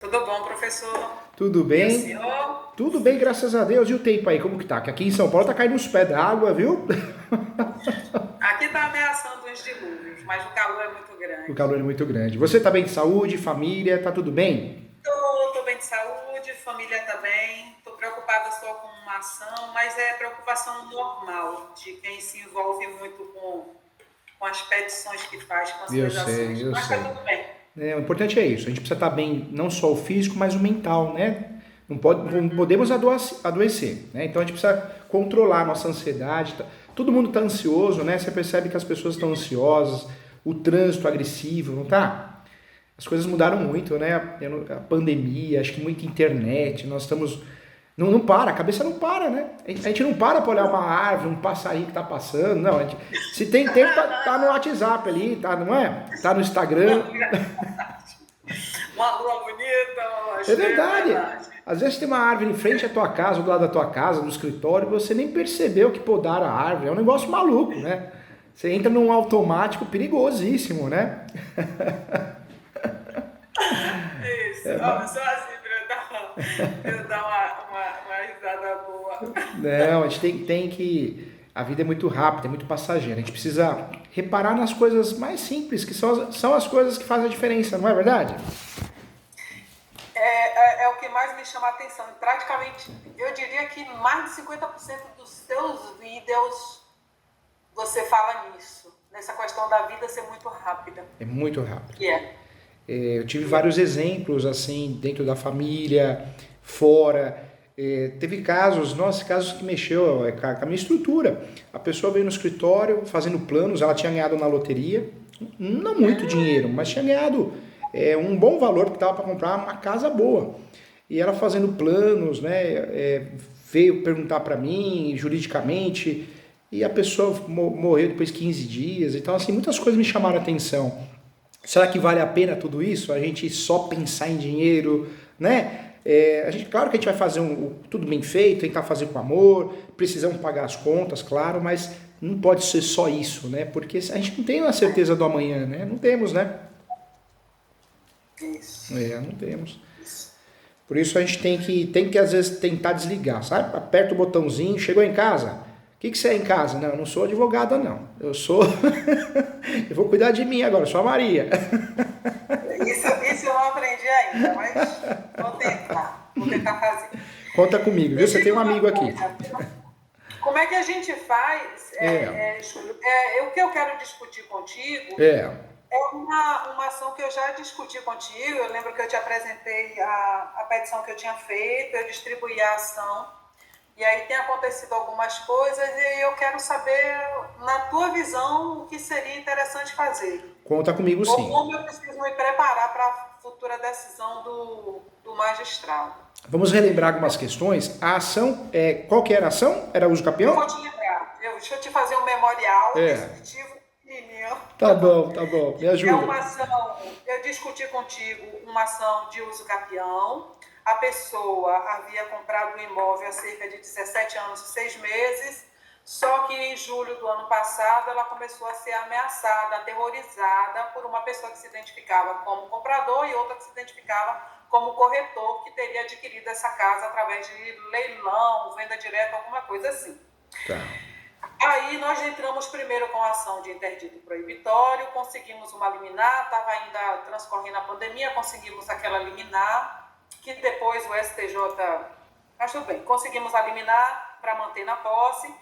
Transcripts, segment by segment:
Tudo bom, professor? Tudo E o bem? senhor? Tudo bem, graças a Deus. E o tempo aí, como que tá? Que aqui em São Paulo tá caindo uns pés d'água, viu? Aqui está ameaçando os dilúvios, mas o calor é muito O calor é grande. muito grande. Você tá bem de saúde, família, tá tudo bem? Estou bem de saúde, família também. Estou preocupada só com uma ação, mas é preocupação normal de quem se envolve muito com as petições que faz, com as Eu suas sei, ações. eu Mas está sei. tudo bem. É, o importante é isso. A gente precisa estar bem, não só o físico, mas o mental, né? Não podemos adoecer, né? Então a gente precisa controlar a nossa ansiedade. Todo mundo está ansioso, né? Você percebe que as pessoas estão ansiosas, o trânsito agressivo, não tá? As coisas mudaram muito, né? A pandemia, acho que muita internet, nós estamos. Não para, a cabeça não para, né? A gente não para pra olhar uma árvore, um passarinho que tá passando, não. Se tem tempo, tá no WhatsApp ali, tá, não é? Tá no Instagram. Uma lua bonita, uma lua É cheia, é verdade. verdade. Às vezes tem uma árvore em frente à tua casa, do lado da tua casa, no escritório, e você nem percebeu que podaram a árvore. É um negócio maluco, né? Você entra num automático perigosíssimo, né? Isso, É, ó, só assim para eu dar uma risada boa. não, a gente tem que. A vida é muito rápida, é muito passageira. A gente precisa reparar nas coisas mais simples, que são as coisas que fazem a diferença, não é verdade? É o que mais me chama a atenção. Praticamente, eu diria que mais de 50% dos seus vídeos você fala nisso, nessa questão da vida ser muito rápida. É muito rápido. E é, Eu tive e é. vários exemplos, assim, dentro da família, fora. Teve casos, nossa, casos que mexeu com a minha estrutura. A pessoa veio no escritório fazendo planos, ela tinha ganhado na loteria, não muito dinheiro, mas tinha ganhado um bom valor que estava para comprar uma casa boa. E ela fazendo planos, né, veio perguntar para mim juridicamente, e a pessoa morreu depois de 15 dias. Então, assim, muitas coisas me chamaram a atenção. Será que vale a pena tudo isso? A gente só pensar em dinheiro, né? Claro que a gente vai fazer tudo bem feito, tentar fazer com amor, precisamos pagar as contas, claro, mas não pode ser só isso, né? Porque a gente não tem a certeza do amanhã, né? Não temos, né? Isso, Não temos. isso. Por isso a gente tem que às vezes tentar desligar, sabe? Aperta o botãozinho, chegou em casa. O que você é em casa? Não, eu não sou advogada, não. Eu sou. Eu vou cuidar de mim agora, eu sou a Maria. Isso eu não aprendi ainda, mas vou tentar fazer. Conta comigo, Me viu? Você tem diga um uma amigo aqui. coisa, como é que a gente faz, É, Júlio? O que eu quero discutir contigo é. é uma ação que eu já discuti contigo. Eu lembro que eu te apresentei a petição que eu tinha feito, eu distribuí a ação, e aí tem acontecido algumas coisas, e eu quero saber, na tua visão, o que seria interessante fazer. Conta comigo Ou sim. como eu preciso me preparar para a futura decisão do magistrado. Vamos relembrar algumas questões. A ação, qual que era a ação? Era uso Eu vou capião? te lembrar, deixa eu te fazer um memorial É. descritivo pequenininho. Tá bom, me É ajuda. uma ação, eu discuti contigo uma ação de uso capião. A pessoa havia comprado o imóvel há cerca de 17 anos e 6 meses, só que em julho do ano passado ela começou a ser ameaçada, aterrorizada por uma pessoa que se identificava como comprador e outra que se identificava como corretor, que teria adquirido essa casa através de leilão, venda direta, alguma coisa assim. Tá. Aí nós entramos primeiro com a ação de interdito proibitório, conseguimos uma liminar, estava ainda transcorrendo a pandemia, conseguimos aquela liminar, que depois o STJ, mas tudo bem, conseguimos a liminar para manter na posse,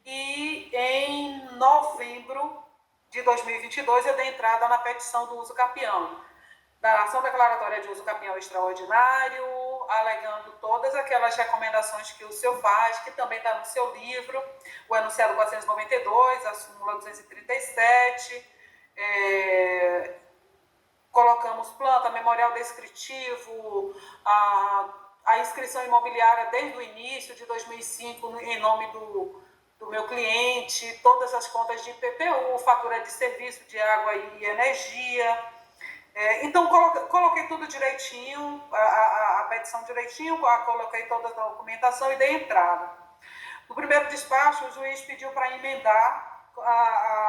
e em novembro de 2022 eu dei entrada na petição do uso capião, da ação declaratória de uso capião extraordinário, alegando todas aquelas recomendações que o senhor faz, que também está no seu livro, o enunciado 492, a súmula 237, colocamos planta, memorial descritivo, a inscrição imobiliária desde o início de 2005 em nome do meu cliente, todas as contas de IPTU, fatura de serviço de água e energia. Então, coloquei tudo direitinho, a petição direitinho, coloquei toda a documentação e dei entrada. No primeiro despacho, o juiz pediu para emendar,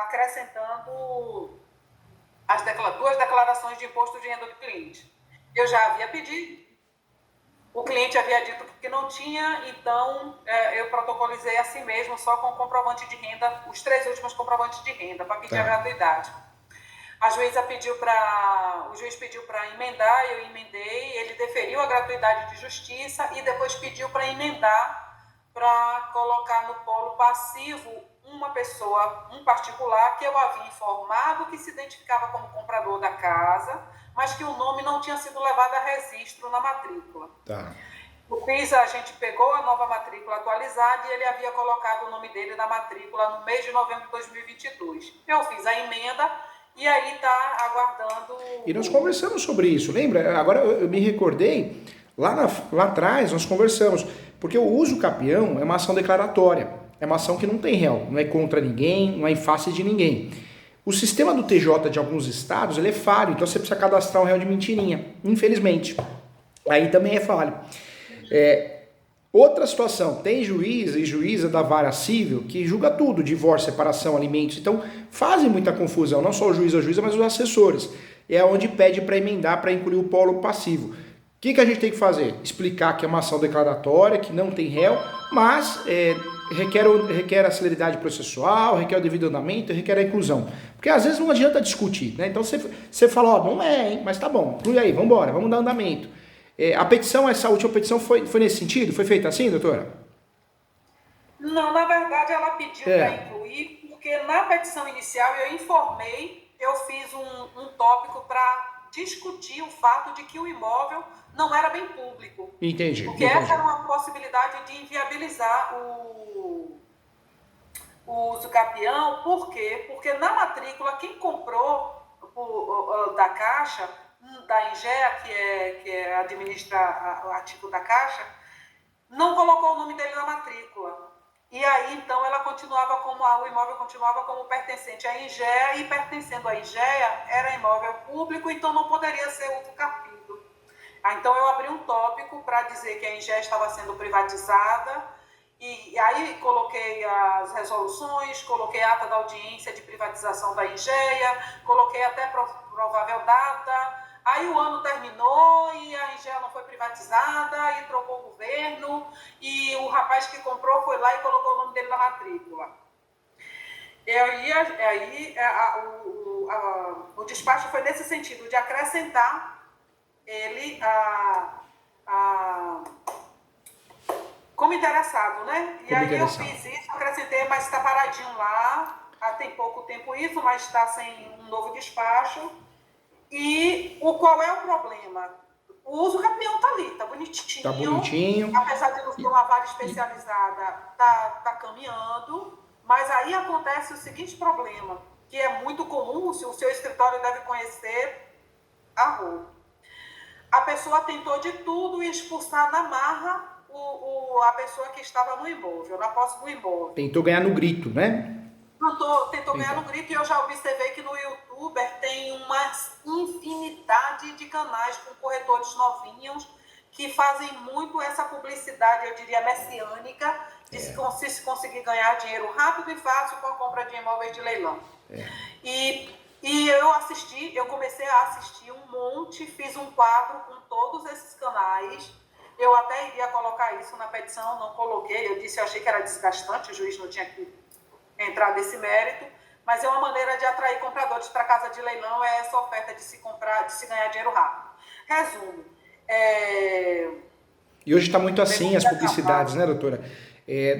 acrescentando duas declarações de imposto de renda do cliente. Eu já havia pedido, O cliente havia dito que não tinha, então eu protocolizei assim mesmo, só com comprovante de renda, os 3 últimos comprovantes de renda, para pedir a gratuidade. O juiz pediu para emendar, eu emendei, ele deferiu a gratuidade de justiça e depois pediu para emendar, para colocar no polo passivo uma pessoa, um particular, que eu havia informado que se identificava como comprador da casa, mas que o nome não tinha sido levado a registro na matrícula. Tá. A gente pegou a nova matrícula atualizada e ele havia colocado o nome dele na matrícula no mês de novembro de 2022. Eu fiz a emenda e aí está aguardando... E nós conversamos sobre isso, lembra? Agora eu me recordei, lá atrás nós conversamos, porque o uso capião é uma ação declaratória, é uma ação que não tem réu, não é contra ninguém, não é em face de ninguém. O sistema do TJ de alguns estados, ele é falho, então você precisa cadastrar um réu de mentirinha, infelizmente. Aí também é falho. Outra situação, tem juiz e juíza da vara civil que julga tudo, divórcio, separação, alimentos, então fazem muita confusão, não só o juiz ou a juíza, mas os assessores. É onde pede para emendar, para incluir o polo passivo. O que a gente tem que fazer? Explicar que é uma ação declaratória, que não tem réu, mas requer a celeridade processual, requer o devido andamento, requer a inclusão. Porque às vezes não adianta discutir, né? Então você fala, ó, não é, hein? Mas tá bom, inclui aí, vamos embora, vamos dar andamento. A petição, essa última petição foi nesse sentido? Foi feita assim, doutora? Não, na verdade ela pediu para incluir, porque na petição inicial eu informei, eu fiz um tópico para discutir o fato de que o imóvel não era bem público. Entendi. Porque essa era uma possibilidade de inviabilizar o uso capião. Por quê? Porque na matrícula, quem comprou da Caixa, da Ingea, que administra o ativo da Caixa, não colocou o nome dele na matrícula. E aí, então, o imóvel continuava como pertencente à Ingea, e pertencendo à Ingea era imóvel público, então não poderia ser uso capido. Então, eu abri um tópico para dizer que a Ingea estava sendo privatizada, e aí coloquei as resoluções, coloquei a ata da audiência de privatização da Ingea, coloquei até provável data. Aí o ano terminou e a Ingea não foi privatizada e trocou o governo, e o rapaz que comprou foi lá e colocou o nome dele na matrícula. E aí o despacho foi nesse sentido, de acrescentar ele como interessado, né? E aí eu fiz isso, acrescentei, mas está paradinho lá, tem pouco tempo isso, mas está sem um novo despacho. E qual é o problema? O uso capião está ali, está bonitinho. Está bonitinho. Apesar de não ter uma vara especializada, está caminhando. Mas aí acontece o seguinte problema, que é muito comum, o seu escritório deve conhecer a rua. A pessoa tentou de tudo e expulsar na marra a pessoa que estava no imóvel, na posse do imóvel. Tentou ganhar no grito, né? Tentou ganhar no grito, e eu já observei que no YouTube tem uma infinidade de canais com corretores novinhos que fazem muito essa publicidade, eu diria, messiânica, de se conseguir ganhar dinheiro rápido e fácil com a compra de imóveis de leilão. E eu comecei a assistir um monte, fiz um quadro com todos esses canais. Eu até iria colocar isso na petição, não coloquei, eu achei que era desgastante, o juiz não tinha que entrar nesse mérito, mas é uma maneira de atrair compradores para casa de leilão, é essa oferta de se ganhar dinheiro rápido. Resumo. E hoje está muito assim as publicidades, né, doutora?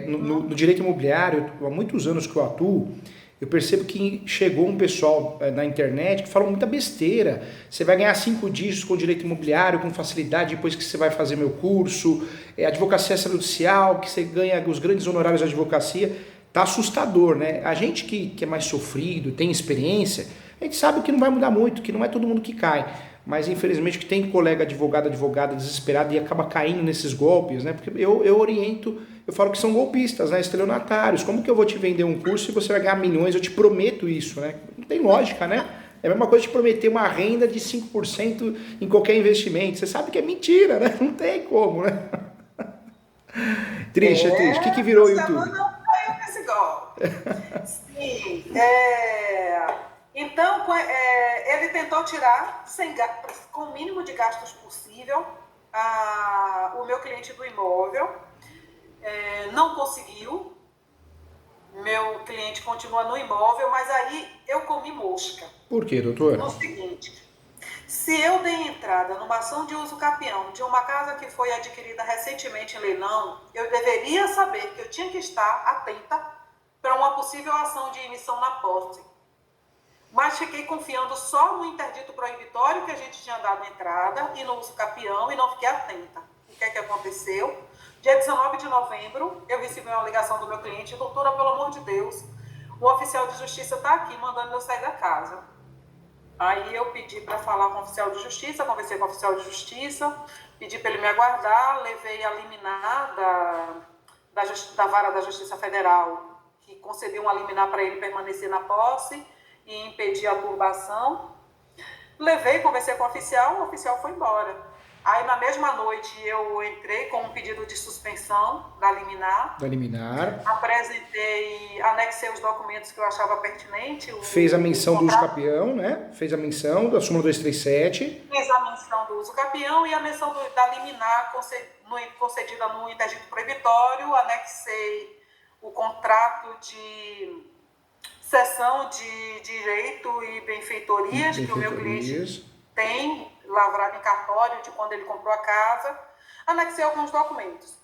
No direito imobiliário, há muitos anos que eu atuo, eu percebo que chegou um pessoal na internet que fala muita besteira. Você vai ganhar 5 dígitos com direito imobiliário, com facilidade, depois que você vai fazer meu curso. Advocacia extrajudicial, que você ganha os grandes honorários da advocacia. Tá assustador, né? A gente que é mais sofrido, tem experiência, a gente sabe que não vai mudar muito, que não é todo mundo que cai. Mas infelizmente que tem colega advogada desesperado e acaba caindo nesses golpes, né? Porque eu oriento, eu falo que são golpistas, né? Estelionatários. Como que eu vou te vender um curso e você vai ganhar milhões? Eu te prometo isso, né? Não tem lógica, né? É a mesma coisa de prometer uma renda de 5% em qualquer investimento. Você sabe que é mentira, né? Não tem como, né? Triste, é triste. O que virou o YouTube? Não caiu nesse golpe. Sim. Então, ele tentou tirar, com o mínimo de gastos possível, o meu cliente do imóvel, não conseguiu, meu cliente continua no imóvel, mas aí eu comi mosca. Por quê, doutora? No seguinte, se eu dei entrada numa ação de uso capião de uma casa que foi adquirida recentemente em leilão, eu deveria saber que eu tinha que estar atenta para uma possível ação de emissão na posse. Mas fiquei confiando só no interdito proibitório que a gente tinha dado entrada e no uso capião e não fiquei atenta. O que é que aconteceu? Dia 19 de novembro, eu recebi uma ligação do meu cliente: doutora, pelo amor de Deus, o oficial de justiça está aqui mandando eu sair da casa. Aí eu pedi para falar com o oficial de justiça, conversei com o oficial de justiça, pedi para ele me aguardar, levei a liminar da Vara da Justiça Federal, que concedeu uma liminar para ele permanecer na posse e impedir a turbação. Levei, conversei com o oficial foi embora. Aí, na mesma noite, eu entrei com um pedido de suspensão da liminar. Apresentei, anexei os documentos que eu achava pertinente. Fez a menção do uso capião, né? Fez a menção da súmula 237. Fiz a menção do uso capião e a menção da liminar concedida no interdito proibitório. Anexei o contrato de cessão de direito e benfeitorias que o meu cliente tem lavrado em cartório de quando ele comprou a casa. Anexei alguns documentos.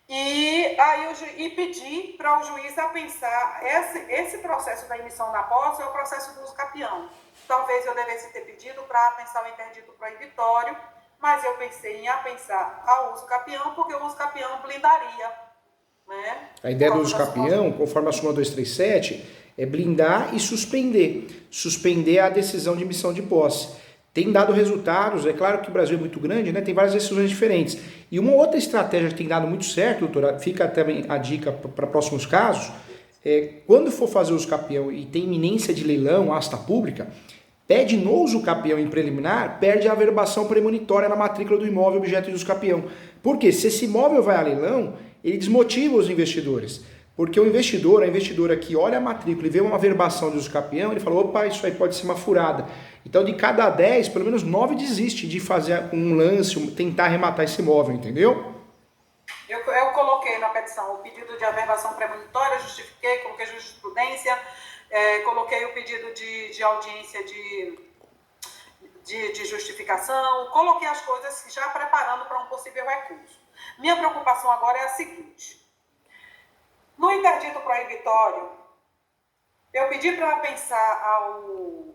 E aí pedi para o juiz a pensar, esse processo da emissão na posse é o processo do uso capião. Talvez eu devesse ter pedido para pensar o interdito proibitório, mas eu pensei em apensar ao uso capião, porque o uso capião blindaria. Né? A ideia do uso capião, conforme a súmula 237, é blindar e suspender. Suspender a decisão de emissão de posse. Tem dado resultados, é claro que o Brasil é muito grande, né? Tem várias decisões diferentes. E uma outra estratégia que tem dado muito certo, doutora, fica também a dica para próximos casos, quando for fazer uso capião e tem iminência de leilão, asta pública, pede no uso capião em preliminar, perde a averbação premonitória na matrícula do imóvel objeto de uso capião. Por quê? Se esse imóvel vai a leilão, ele desmotiva os investidores. Porque o investidor, a investidora que olha a matrícula e vê uma averbação de uso capião, ele fala, opa, isso aí pode ser uma furada. Então, de cada 10, pelo menos 9 desiste de fazer um lance, tentar arrematar esse imóvel, entendeu? Eu coloquei na petição o pedido de averbação premonitória, justifiquei, coloquei jurisprudência, coloquei o pedido de audiência de justificação, coloquei as coisas já preparando para um possível recurso. Minha preocupação agora é a seguinte: no interdito proibitório, eu pedi para pensar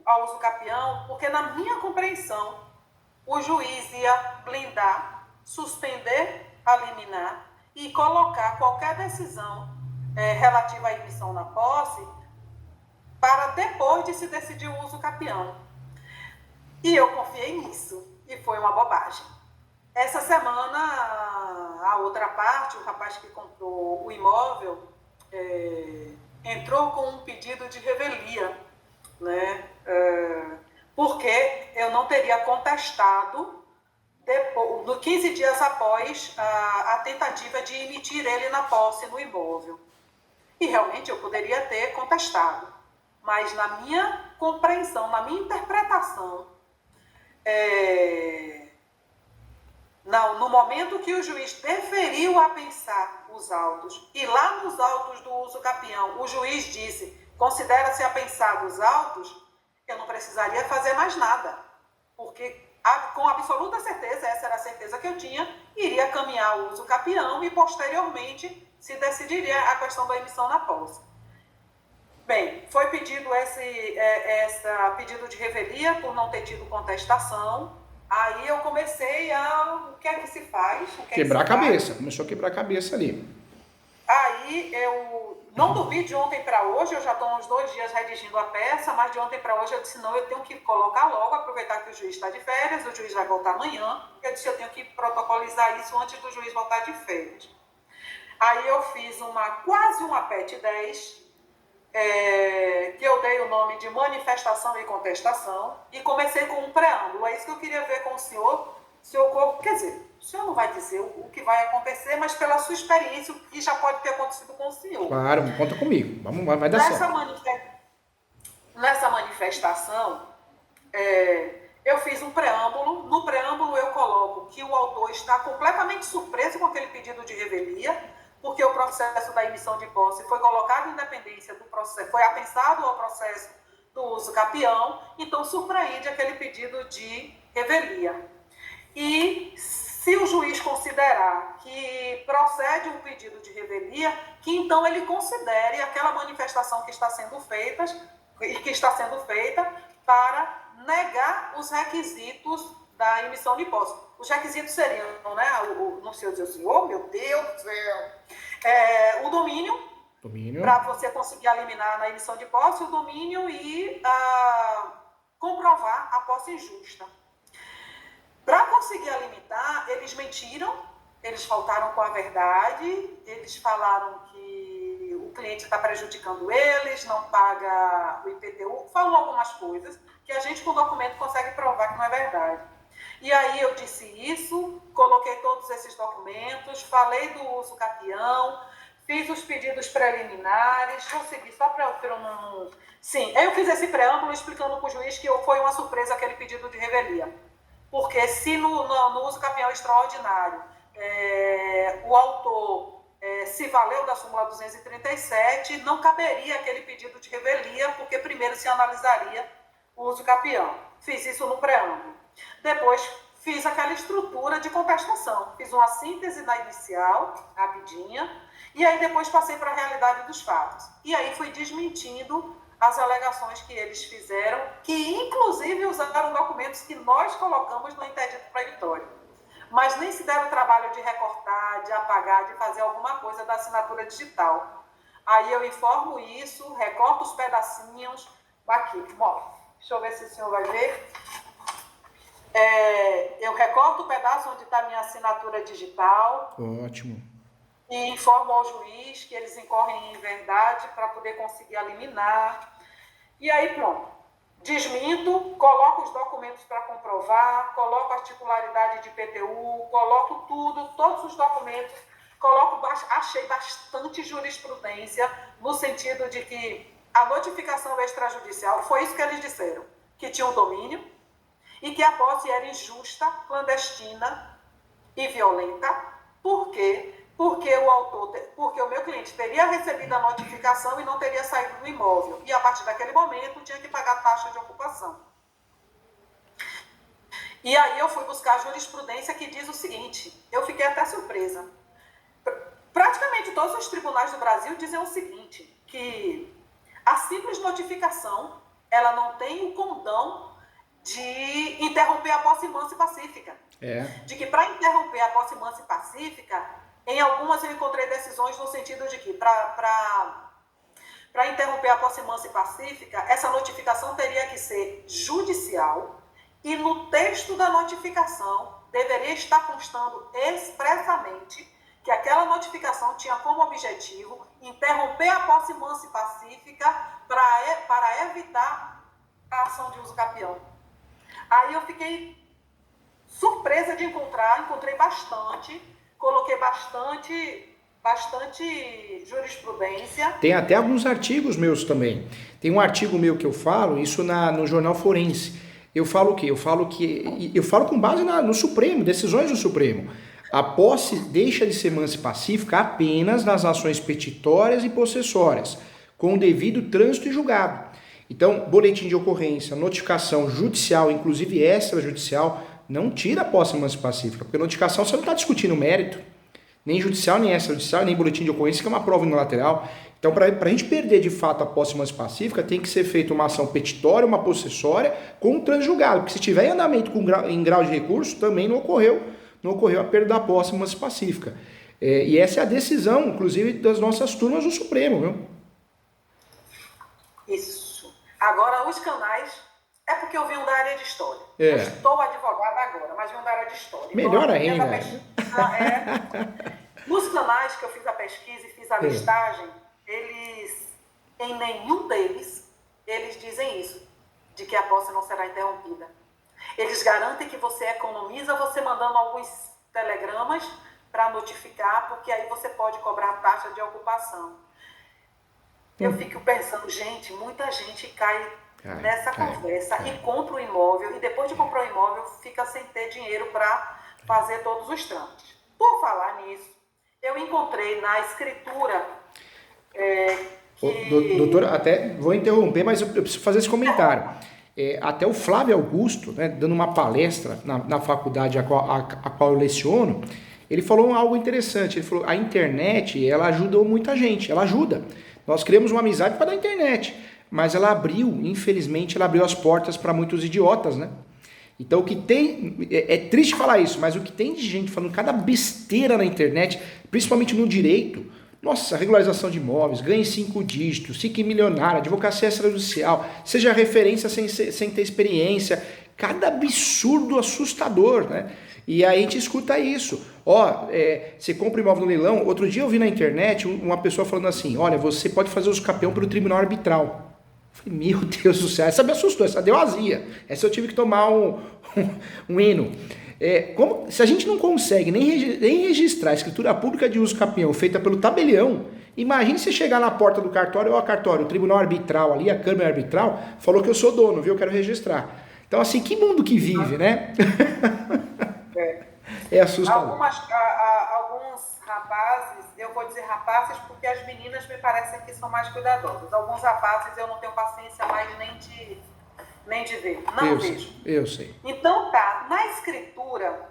ao uso capião, porque na minha compreensão, o juiz ia blindar, suspender a liminar e colocar qualquer decisão relativa à emissão na posse para depois de se decidir o uso capião. E eu confiei nisso, e foi uma bobagem. Essa semana, a outra parte, o rapaz que comprou o imóvel, entrou com um pedido de revelia, né? Porque eu não teria contestado 15 dias após a tentativa de emitir ele na posse no imóvel. E realmente eu poderia ter contestado, mas na minha compreensão, na minha interpretação, no momento que o juiz deferiu a pensar os autos, e lá nos autos do uso capião, o juiz disse, considera-se apensados os autos, eu não precisaria fazer mais nada, porque com absoluta certeza, essa era a certeza que eu tinha, iria caminhar o uso capião e posteriormente se decidiria a questão da emissão na posse. Bem, foi pedido pedido de revelia por não ter tido contestação. Aí eu comecei o que é que se faz? Quebrar a cabeça, começou a quebrar a cabeça ali. Aí eu não dormi de ontem para hoje, eu já estou uns 2 dias redigindo a peça, mas de ontem para hoje eu disse, não, eu tenho que colocar logo, aproveitar que o juiz está de férias, o juiz vai voltar amanhã, eu disse, eu tenho que protocolizar isso antes do juiz voltar de férias. Aí eu fiz quase uma PET 10, que eu dei o nome de manifestação e contestação, e comecei com um preâmbulo. É isso que eu queria ver com o senhor, quer dizer, o senhor não vai dizer o que vai acontecer, mas pela sua experiência, o que já pode ter acontecido com o senhor. Claro, conta comigo, vai dar certo. Nessa manifestação, eu fiz um preâmbulo. No preâmbulo eu coloco que o autor está completamente surpreso com aquele pedido de revelia, porque o processo da emissão de posse foi colocado em dependência do processo, foi apensado ao processo do uso capião, então surpreende aquele pedido de revelia. E se o juiz considerar que procede um pedido de revelia, que então ele considere aquela manifestação que está sendo feita para negar os requisitos da emissão de posse. Os requisitos seriam, né, não sei dizer assim, oh meu Deus do céu, o domínio, para você conseguir eliminar na emissão de posse, o domínio e comprovar a posse injusta. Para conseguir eliminar, eles mentiram, eles faltaram com a verdade, eles falaram que o cliente está prejudicando eles, não paga o IPTU, falou algumas coisas que a gente com o documento consegue provar que não é verdade. E aí eu disse isso, coloquei todos esses documentos, falei do uso capião, fiz os pedidos preliminares, consegui só para eu não... Sim, eu fiz esse preâmbulo explicando para o juiz que foi uma surpresa aquele pedido de revelia. Porque se no uso capião extraordinário o autor se valeu da súmula 237, não caberia aquele pedido de revelia, porque primeiro se analisaria o uso capião. Fiz isso no preâmbulo. Depois fiz aquela estrutura de contestação. Fiz uma síntese na inicial, rapidinha, e aí depois passei para a realidade dos fatos. E aí fui desmentindo as alegações que eles fizeram, que inclusive usaram documentos que nós colocamos no interdito proibitório. Mas nem se deram o trabalho de recortar, de apagar, de fazer alguma coisa da assinatura digital. Aí eu informo isso, recorto os pedacinhos. Aqui, ó, deixa eu ver se o senhor vai ver. Eu recorto o pedaço onde está a minha assinatura digital. Ótimo. E informo ao juiz que eles incorrem em verdade para poder conseguir eliminar. E aí pronto. Desminto, coloco os documentos para comprovar, coloco a titularidade de IPTU, coloco tudo, todos os documentos, achei bastante jurisprudência no sentido de que a notificação extrajudicial, foi isso que eles disseram, que tinha um domínio e que a posse era injusta, clandestina e violenta. Por quê? Porque o meu cliente teria recebido a notificação e não teria saído do imóvel. E a partir daquele momento tinha que pagar a taxa de ocupação. E aí eu fui buscar a jurisprudência que diz o seguinte, eu fiquei até surpresa. Praticamente todos os tribunais do Brasil dizem o seguinte, que a simples notificação, ela não tem o condão de interromper a posse mansa e pacífica. De que para interromper a posse mansa e pacífica, em algumas eu encontrei decisões no sentido de que para interromper a posse mansa e pacífica, essa notificação teria que ser judicial e no texto da notificação deveria estar constando expressamente que aquela notificação tinha como objetivo interromper a posse mansa e pacífica para evitar a ação de uso capião. Aí eu fiquei surpresa de encontrei bastante, coloquei bastante jurisprudência. Tem até alguns artigos meus também. Tem um artigo meu que eu falo, isso no Jornal Forense. Eu falo o quê? Eu falo com base no Supremo, decisões do Supremo. A posse deixa de ser mansa e pacífica apenas nas ações petitórias e possessórias, com o devido trânsito e julgado. Então, boletim de ocorrência, notificação judicial, inclusive extrajudicial, não tira a posse mansa e pacífica, porque notificação você não está discutindo mérito, nem judicial, nem extrajudicial, nem boletim de ocorrência, que é uma prova unilateral. Então, para a gente perder de fato a posse mansa e pacífica, tem que ser feita uma ação petitória, uma possessória, com um trânsito julgado, porque se tiver em andamento em grau de recurso, também não ocorreu a perda da posse mansa e pacífica. E essa é a decisão, inclusive, das nossas turmas do Supremo, viu? Isso. Agora, os canais... É porque eu venho da área de história. Eu estou advogada agora, mas venho da área de história. Melhor então, ainda. Nos canais que eu fiz a pesquisa e fiz a listagem, em nenhum deles, eles dizem isso, de que a posse não será interrompida. Eles garantem que você economiza você mandando alguns telegramas para notificar, porque aí você pode cobrar a taxa de ocupação. Eu fico pensando, gente, muita gente cai nessa conversa e compra o imóvel, e depois de comprar o imóvel fica sem ter dinheiro para fazer todos os trâmites. Por falar nisso, eu encontrei na escritura Doutora, até vou interromper, mas eu preciso fazer esse comentário. Até o Flávio Augusto, né, dando uma palestra na faculdade a qual eu leciono, ele falou algo interessante. Ele falou: a internet, ela ajudou muita gente, ela ajuda. Nós criamos uma amizade para a internet, mas ela abriu, infelizmente, ela abriu as portas para muitos idiotas, né? Então o que tem, é triste falar isso, mas o que tem de gente falando cada besteira na internet, principalmente no direito, nossa, regularização de imóveis, ganhe 5 dígitos, fique milionário, advocacia extrajudicial, seja referência sem ter experiência, cada absurdo assustador, né? E aí a gente escuta isso. Você compra imóvel no leilão. Outro dia eu vi na internet uma pessoa falando assim: olha, você pode fazer uso capião pelo tribunal arbitral. Eu falei: meu Deus do céu, essa me assustou, essa deu azia. Essa eu tive que tomar um hino. Se a gente não consegue nem registrar a escritura pública de uso capião feita pelo tabelião, imagine você chegar na porta do cartório: cartório, o tribunal arbitral ali, a câmara arbitral, falou que eu sou dono, viu? Eu quero registrar. Então, assim, que mundo que vive, né? É assustador. Alguns rapazes, eu vou dizer rapazes porque as meninas me parecem que são mais cuidadosas. Alguns rapazes eu não tenho paciência mais nem de ver. Não vejo. Eu sei. Então tá, na escritura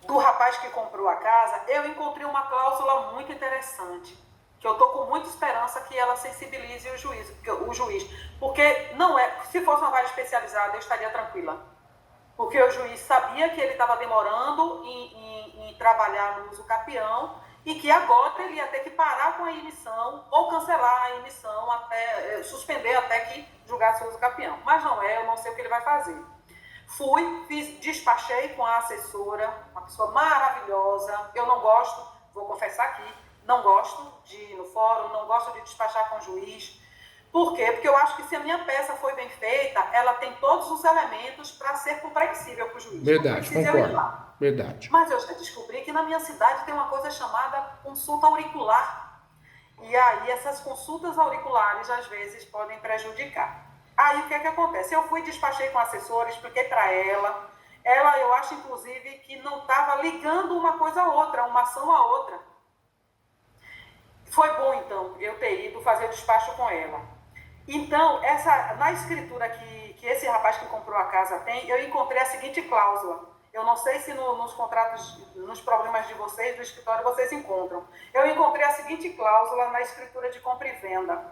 do rapaz que comprou a casa, eu encontrei uma cláusula muito interessante, que eu estou com muita esperança que ela sensibilize o juiz. Porque não é, se fosse uma vara especializada, eu estaria tranquila. Porque o juiz sabia que ele estava demorando em trabalhar no uso capião e que agora ele ia ter que parar com a emissão ou cancelar a emissão, suspender até que julgasse o uso capião. Mas não é, eu não sei o que ele vai fazer. Despachei com a assessora, uma pessoa maravilhosa. Eu não gosto, vou confessar aqui, não gosto de ir no fórum, não gosto de despachar com o juiz. Por quê? Porque eu acho que se a minha peça foi bem feita, ela tem todos os elementos para ser compreensível para o juiz. Verdade, concordo. Verdade. Mas eu já descobri que na minha cidade tem uma coisa chamada consulta auricular. E aí essas consultas auriculares às vezes podem prejudicar. Aí o que é que acontece? Eu despachei com a assessora, expliquei para ela. Ela, eu acho inclusive que não estava ligando uma coisa a outra, uma ação a outra. Foi bom então eu ter ido fazer o despacho com ela. Então, na escritura que esse rapaz que comprou a casa tem, eu encontrei a seguinte cláusula. Eu não sei se nos contratos, nos problemas de vocês, do escritório, vocês encontram. Eu encontrei a seguinte cláusula na escritura de compra e venda.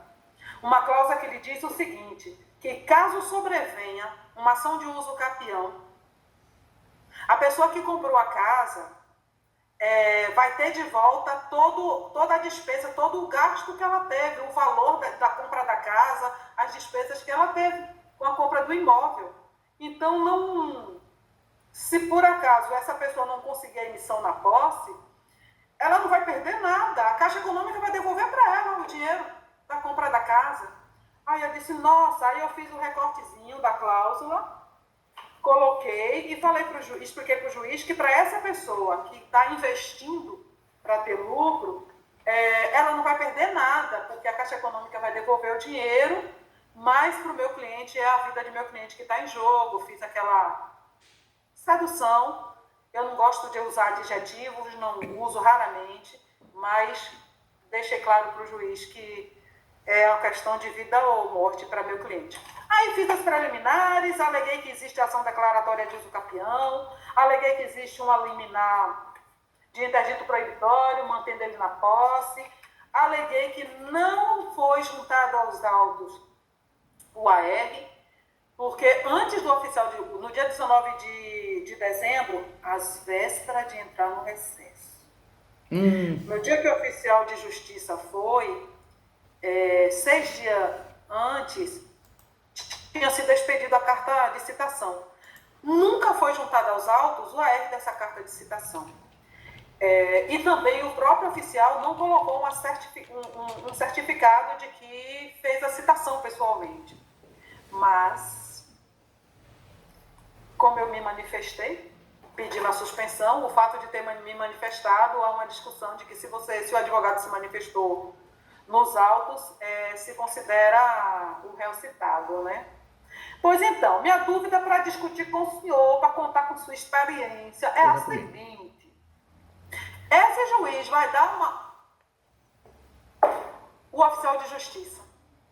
Uma cláusula que ele diz o seguinte, que caso sobrevenha uma ação de uso capião, a pessoa que comprou a casa vai ter de volta toda a despesa, todo o gasto que ela teve, o valor da compra da casa, as despesas que ela teve com a compra do imóvel. Então, se por acaso essa pessoa não conseguir a emissão na posse, ela não vai perder nada. A Caixa Econômica vai devolver para ela o dinheiro da compra da casa. Aí eu disse, nossa, aí eu fiz um recortezinho da cláusula, coloquei e expliquei para o juiz que para essa pessoa que está investindo para ter lucro, ela não vai perder nada, porque a Caixa Econômica vai devolver o dinheiro, mas para o meu cliente é a vida de meu cliente que está em jogo. Fiz aquela sedução. Eu não gosto de usar adjetivos, não uso raramente, mas deixei claro para o juiz que é uma questão de vida ou morte para meu cliente. Aí fiz as preliminares, aleguei que existe ação declaratória de uso capião, aleguei que existe uma liminar de interdito proibitório, mantendo ele na posse, aleguei que não foi juntado aos autos o AR, porque antes do oficial, no dia 19 de dezembro, às vésperas de entrar no recesso. No dia que o oficial de justiça foi, 6 dias antes, tinha sido expedida a carta de citação. Nunca foi juntada aos autos o AR dessa carta de citação. E também o próprio oficial não colocou um certificado de que fez a citação pessoalmente. Mas, como eu me manifestei, pedindo a suspensão, o fato de ter me manifestado, há uma discussão de que se o advogado se manifestou nos autos se considera o réu citado, né? Pois então, minha dúvida para discutir com o senhor, para contar com sua experiência, é a seguinte. Esse juiz vai dar o oficial de justiça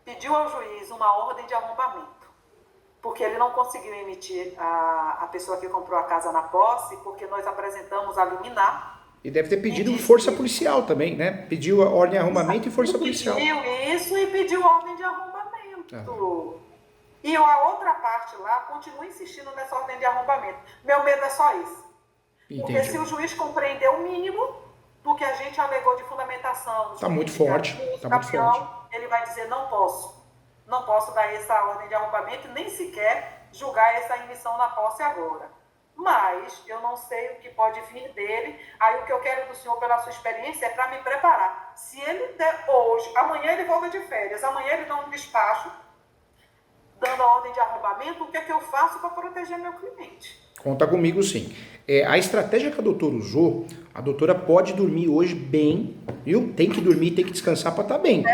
pediu ao juiz uma ordem de arrombamento, porque ele não conseguiu emitir a pessoa que comprou a casa na posse, porque nós apresentamos a liminar. E deve ter pedido força policial também, né? Pediu a ordem de arrombamento e força policial. Pediu isso e pediu ordem de arrombamento. E a outra parte lá continua insistindo nessa ordem de arrombamento. Meu medo é só isso. Entendi. Porque se o juiz compreender o mínimo do que a gente alegou de fundamentação... Está muito forte. Está muito forte. Ele vai dizer, não posso dar essa ordem de arrombamento, nem sequer julgar essa emissão na posse agora. Mas eu não sei o que pode vir dele. Aí o que eu quero do senhor, pela sua experiência, é para me preparar. Se ele der hoje, amanhã ele volta de férias, amanhã ele dá um despacho, dando a ordem de arrombamento, o que é que eu faço para proteger meu cliente? Conta comigo, sim. A estratégia que a doutora usou, a doutora pode dormir hoje bem, viu? Tem que dormir, tem que descansar para estar bem.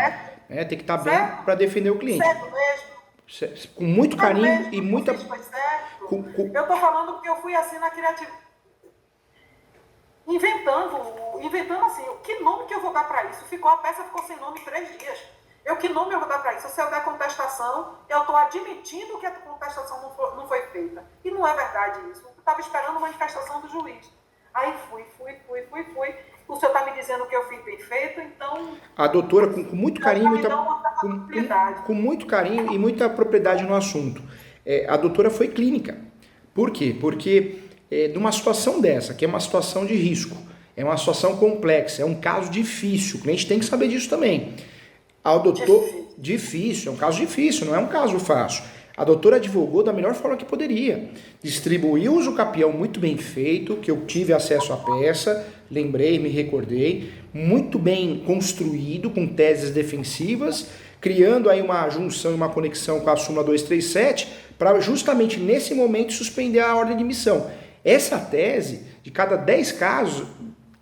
Tem que estar bem para defender o cliente. Certo mesmo? Com muito carinho mesmo, e muita... foi certo. Eu tô falando porque eu fui assim na criatividade. Inventando assim, que nome que eu vou dar para isso? A peça ficou sem nome 3 dias. Que nome eu vou dar para isso? Se eu der contestação, eu estou admitindo que a contestação não foi feita. E não é verdade isso. Eu estava esperando uma manifestação do juiz. Aí fui. O senhor está me dizendo que eu fiz bem feito, então... A doutora, com muito carinho, com muito carinho e muita propriedade no assunto. A doutora foi clínica. Por quê? Porque numa situação dessa, que é uma situação de risco, é uma situação complexa, é um caso difícil, o cliente tem que saber disso também. Ao doutor, difícil, é um caso difícil, não é um caso fácil. A doutora advogou da melhor forma que poderia. Distribuiu o usucapião muito bem feito, que eu tive acesso à peça, lembrei, me recordei, muito bem construído, com teses defensivas, criando aí uma junção e uma conexão com a súmula 237, para justamente nesse momento suspender a ordem de emissão. Essa tese, de cada 10 casos,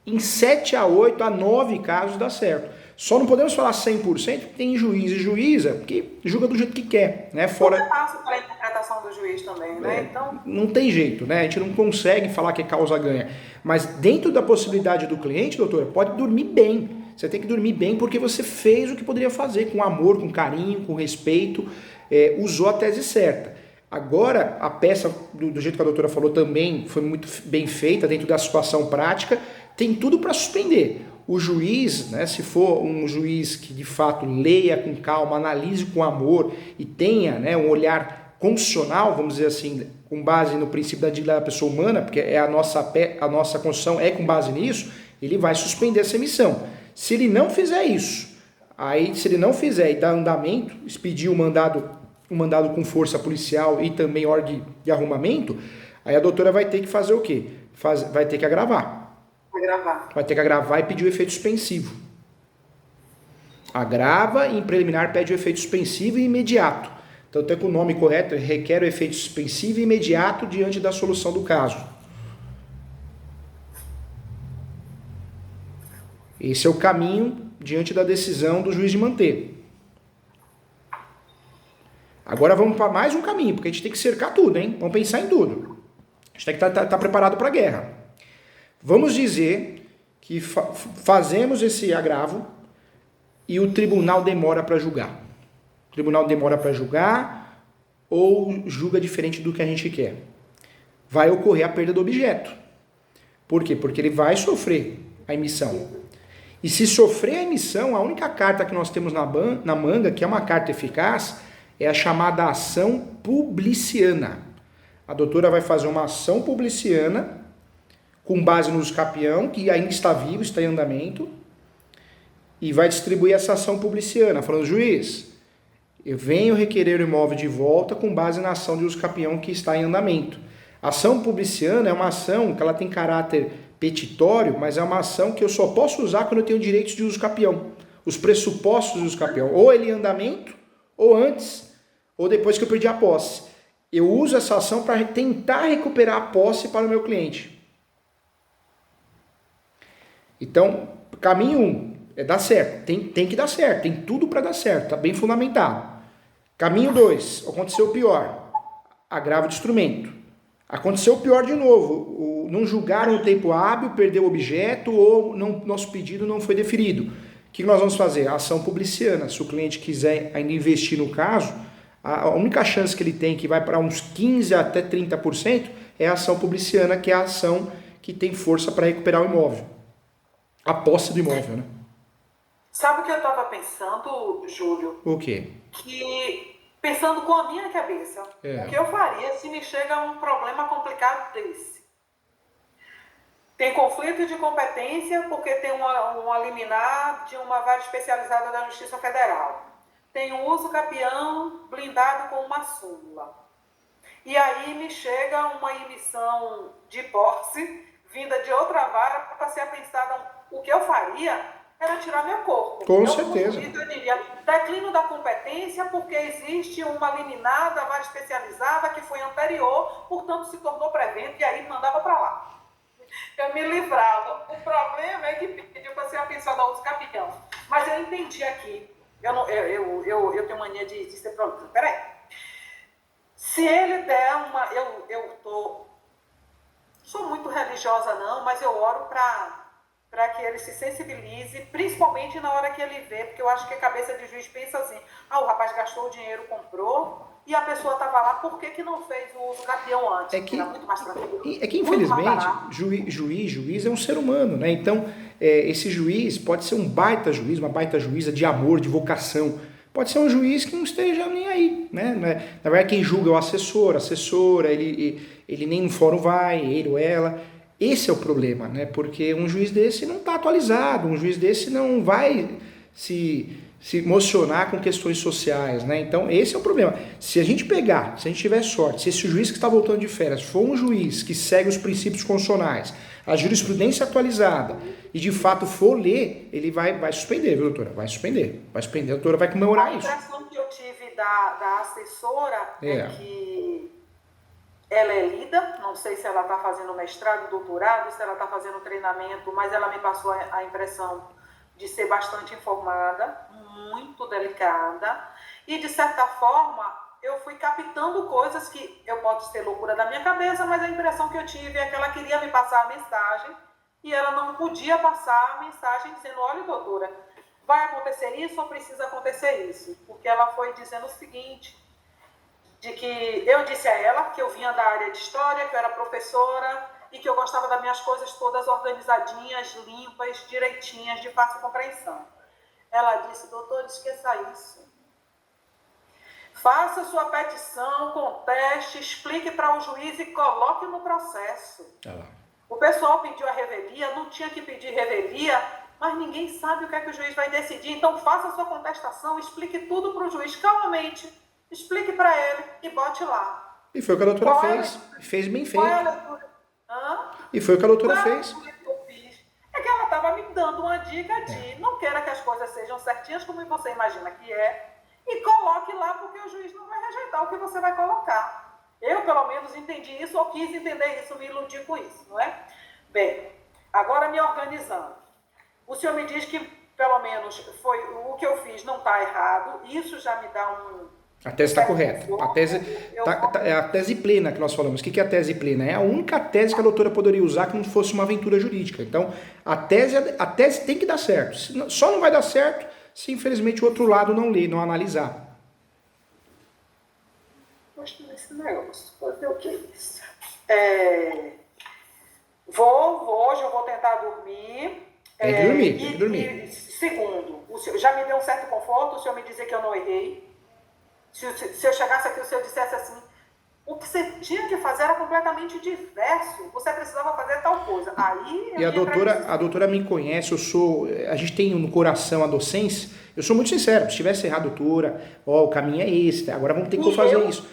em 7 a 8 a 9 casos dá certo. Só não podemos falar 100%, porque tem juiz e juíza que julga do jeito que quer, né? Fora passa para a interpretação do juiz também, né? Então... Não tem jeito, né? A gente não consegue falar que é causa ganha. Mas dentro da possibilidade do cliente, doutora, pode dormir bem. Você tem que dormir bem porque você fez o que poderia fazer, com amor, com carinho, com respeito, usou a tese certa. Agora, a peça, do jeito que a doutora falou, também foi muito bem feita dentro da situação prática, tem tudo para suspender. O juiz, né, se for um juiz que de fato leia com calma, analise com amor e tenha, né, um olhar constitucional, vamos dizer assim, com base no princípio da dignidade da pessoa humana, porque a nossa Constituição é com base nisso, ele vai suspender essa emissão. Se ele não fizer isso, se ele não fizer e dar andamento, expedir o mandado com força policial e também ordem de arrombamento, aí a doutora vai ter que fazer o quê? Vai ter que agravar. Vai ter que agravar e pedir o efeito suspensivo. Agrava e em preliminar pede o efeito suspensivo e imediato. Tanto é que o nome correto requer o efeito suspensivo e imediato diante da solução do caso. Esse é o caminho diante da decisão do juiz de manter. Agora vamos para mais um caminho, porque a gente tem que cercar tudo, hein? Vamos pensar em tudo. A gente tem que estar preparado para a guerra. Vamos dizer que fazemos esse agravo e o tribunal demora para julgar. O tribunal demora para julgar ou julga diferente do que a gente quer. Vai ocorrer a perda do objeto. Por quê? Porque ele vai sofrer a emissão. E se sofrer a emissão, a única carta que nós temos na manga, que é uma carta eficaz, é a chamada ação publiciana. A doutora vai fazer uma ação publiciana com base no usucapião, que ainda está vivo, está em andamento, e vai distribuir essa ação publiciana, falando, juiz, eu venho requerer o imóvel de volta com base na ação de usucapião que está em andamento. A ação publiciana é uma ação que ela tem caráter petitório, mas é uma ação que eu só posso usar quando eu tenho direitos de usucapião. Os pressupostos do usucapião, ou ele em andamento, ou antes, ou depois que eu perdi a posse. Eu uso essa ação para tentar recuperar a posse para o meu cliente. Então, caminho 1, é dar certo. Tem que dar certo, tem tudo para dar certo, tá bem fundamentado. Caminho 2, aconteceu o pior, agravo de instrumento. Aconteceu o pior de novo, não julgaram o tempo hábil, perdeu o objeto ou nosso pedido não foi deferido. O que nós vamos fazer? A ação publiciana. Se o cliente quiser ainda investir no caso, a única chance que ele tem, que vai para uns 15% até 30%, é a ação publiciana, que é a ação que tem força para recuperar o imóvel. A posse do imóvel, né? Sabe o que eu estava pensando, Júlio? O quê? Que, pensando com a minha cabeça, o que eu faria se me chega um problema complicado desse? Tem conflito de competência porque tem uma liminar de uma vara especializada da Justiça Federal. Tem um uso capião blindado com uma súmula. E aí me chega uma emissão de posse vinda de outra vara para ser pensada. O que eu faria era tirar meu corpo. Com certeza. Eu diria, declínio da competência porque existe uma liminar da vara especializada que foi anterior, portanto se tornou prevento e aí mandava para lá. Eu me livrava. O problema é que pediu para ser pensada uso capião. Mas eu entendi aqui. Eu tenho mania de ser produto. Peraí. Se ele der uma... Sou muito religiosa não, mas eu oro para que ele se sensibilize, principalmente na hora que ele vê, porque eu acho que a cabeça de juiz pensa assim, o rapaz gastou o dinheiro, comprou, e a pessoa estava lá, por que não fez o uso capião antes? Era muito mais tranquilo. É que infelizmente, juiz é um ser humano, né? Então, esse juiz pode ser um baita juiz, uma baita juíza de amor, de vocação. Pode ser um juiz que não esteja nem aí, né? Na verdade, quem julga é o assessor, a assessora, ele nem no fórum vai, ele ou ela. Esse é o problema, né? Porque um juiz desse não está atualizado, um juiz desse não vai se emocionar com questões sociais, né? Então, esse é o problema. Se a gente tiver sorte, se esse juiz que está voltando de férias for um juiz que segue os princípios constitucionais, a jurisprudência atualizada, e de fato for ler, ele vai suspender, viu, doutora? Vai suspender, a doutora vai comemorar isso. A impressão que eu tive da assessora é que ela é lida, não sei se ela está fazendo mestrado, doutorado, se ela está fazendo treinamento, mas ela me passou a impressão de ser bastante informada, muito delicada, e de certa forma eu fui captando coisas que eu posso ter loucura da minha cabeça, mas a impressão que eu tive é que ela queria me passar a mensagem e ela não podia passar a mensagem dizendo, olha doutora, vai acontecer isso ou precisa acontecer isso, porque ela foi dizendo o seguinte, de que eu disse a ela que eu vinha da área de história, que eu era professora e que eu gostava das minhas coisas todas organizadinhas, limpas, direitinhas, de fácil compreensão. Ela disse, doutor, esqueça isso. Faça sua petição, conteste, explique para o juiz e coloque no processo. O pessoal pediu a revelia, não tinha que pedir revelia, mas ninguém sabe o que é que o juiz vai decidir. Então faça sua contestação, explique tudo para o juiz calmamente. Explique para ele e bote lá. E foi o que a doutora fez. Fez bem feito. E foi o que a doutora fez. É que ela estava me dando uma dica de não queira que as coisas sejam certinhas como você imagina que é e coloque lá porque o juiz não vai rejeitar o que você vai colocar. Eu, pelo menos, entendi isso ou quis entender isso, me iludi com isso, não é? Bem, agora me organizando. O senhor me diz que, pelo menos, foi o que eu fiz não está errado. Isso já me dá A tese está correta. É a tese plena que nós falamos. O que é a tese plena? É a única tese que a doutora poderia usar que não fosse uma aventura jurídica. Então, a tese tem que dar certo. Só não vai dar certo se, infelizmente, o outro lado não ler, não analisar. Gosto desse negócio. Vou ver o que é isso. Hoje eu vou tentar dormir. Tem que dormir. Segundo, o senhor já me deu um certo conforto o senhor me dizer que eu não errei. Se eu chegasse aqui e o senhor dissesse assim, o que você tinha que fazer era completamente diverso, você precisava fazer tal coisa. Aí e a doutora me conhece, a gente tem no coração a docência, eu sou muito sincero, se tivesse errado, doutora, o caminho é esse, agora vamos ter que fazer isso.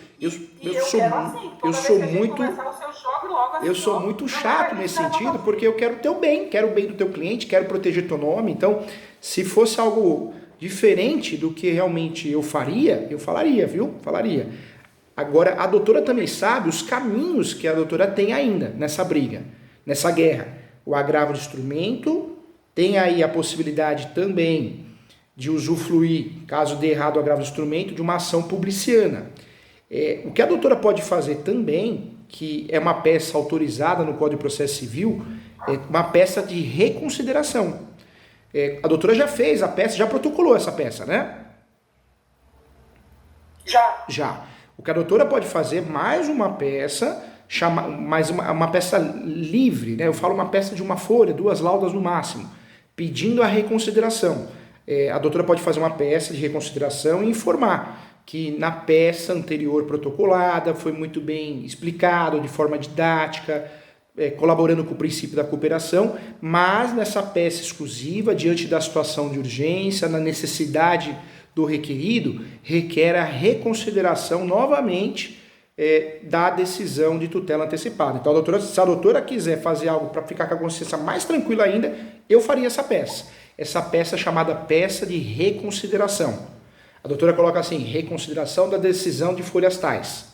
Eu sou muito chato nesse sentido, porque eu quero o teu bem, quero o bem do teu cliente, quero proteger teu nome, então se fosse algo diferente do que realmente eu faria, eu falaria, viu? Falaria. Agora, a doutora também sabe os caminhos que a doutora tem ainda nessa briga, nessa guerra. O agravo de instrumento Tem aí a possibilidade também de usufruir, caso dê errado o agravo do instrumento, de uma ação publiciana. O que a doutora pode fazer também, que é uma peça autorizada no Código de Processo Civil, é uma peça de reconsideração. A doutora já fez a peça, já protocolou essa peça, né? Já. Já. O que a doutora pode fazer, mais uma peça, mais uma peça livre, né? Eu falo uma peça de uma folha, 2 laudas no máximo, pedindo a reconsideração. A doutora pode fazer uma peça de reconsideração e informar que na peça anterior protocolada foi muito bem explicado, de forma didática, colaborando com o princípio da cooperação, mas nessa peça exclusiva, diante da situação de urgência, na necessidade do requerido, requer a reconsideração novamente da decisão de tutela antecipada. Então, se a doutora quiser fazer algo para ficar com a consciência mais tranquila ainda, eu faria essa peça. Essa peça é chamada peça de reconsideração. A doutora coloca assim, reconsideração da decisão de folhas tais.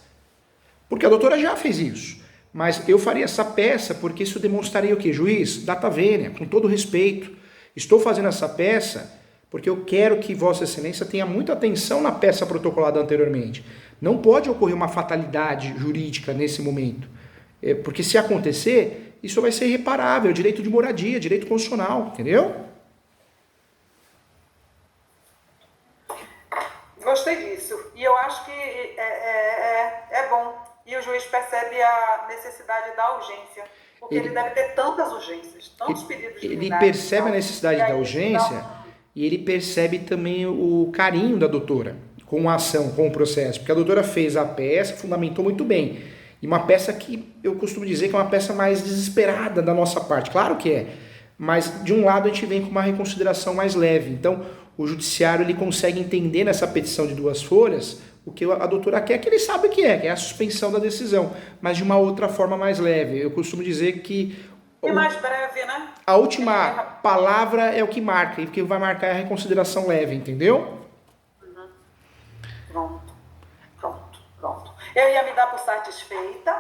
Porque a doutora já fez isso. Mas eu faria essa peça porque isso demonstraria o quê? Juiz, data vênia, com todo respeito. Estou fazendo essa peça porque eu quero que Vossa Excelência tenha muita atenção na peça protocolada anteriormente. Não pode ocorrer uma fatalidade jurídica nesse momento. Porque se acontecer, isso vai ser irreparável, direito de moradia, direito constitucional, entendeu? Gostei disso. E eu acho que é bom. E o juiz percebe a necessidade da urgência. Porque ele deve ter tantas urgências, tantos pedidos de Ele percebe a necessidade da urgência e ele percebe também o carinho da doutora com a ação, com o processo. Porque a doutora fez a peça, fundamentou muito bem. E uma peça que eu costumo dizer que é uma peça mais desesperada da nossa parte. Claro que é. Mas de um lado a gente vem com uma reconsideração mais leve. Então o judiciário ele consegue entender nessa petição de 2 folhas o que a doutora quer, que ele sabe o que é a suspensão da decisão, mas de uma outra forma mais leve. Eu costumo dizer que e mais breve, né? A última palavra é o que marca, e o que vai marcar é a reconsideração leve, entendeu? Pronto. Eu ia me dar por satisfeita,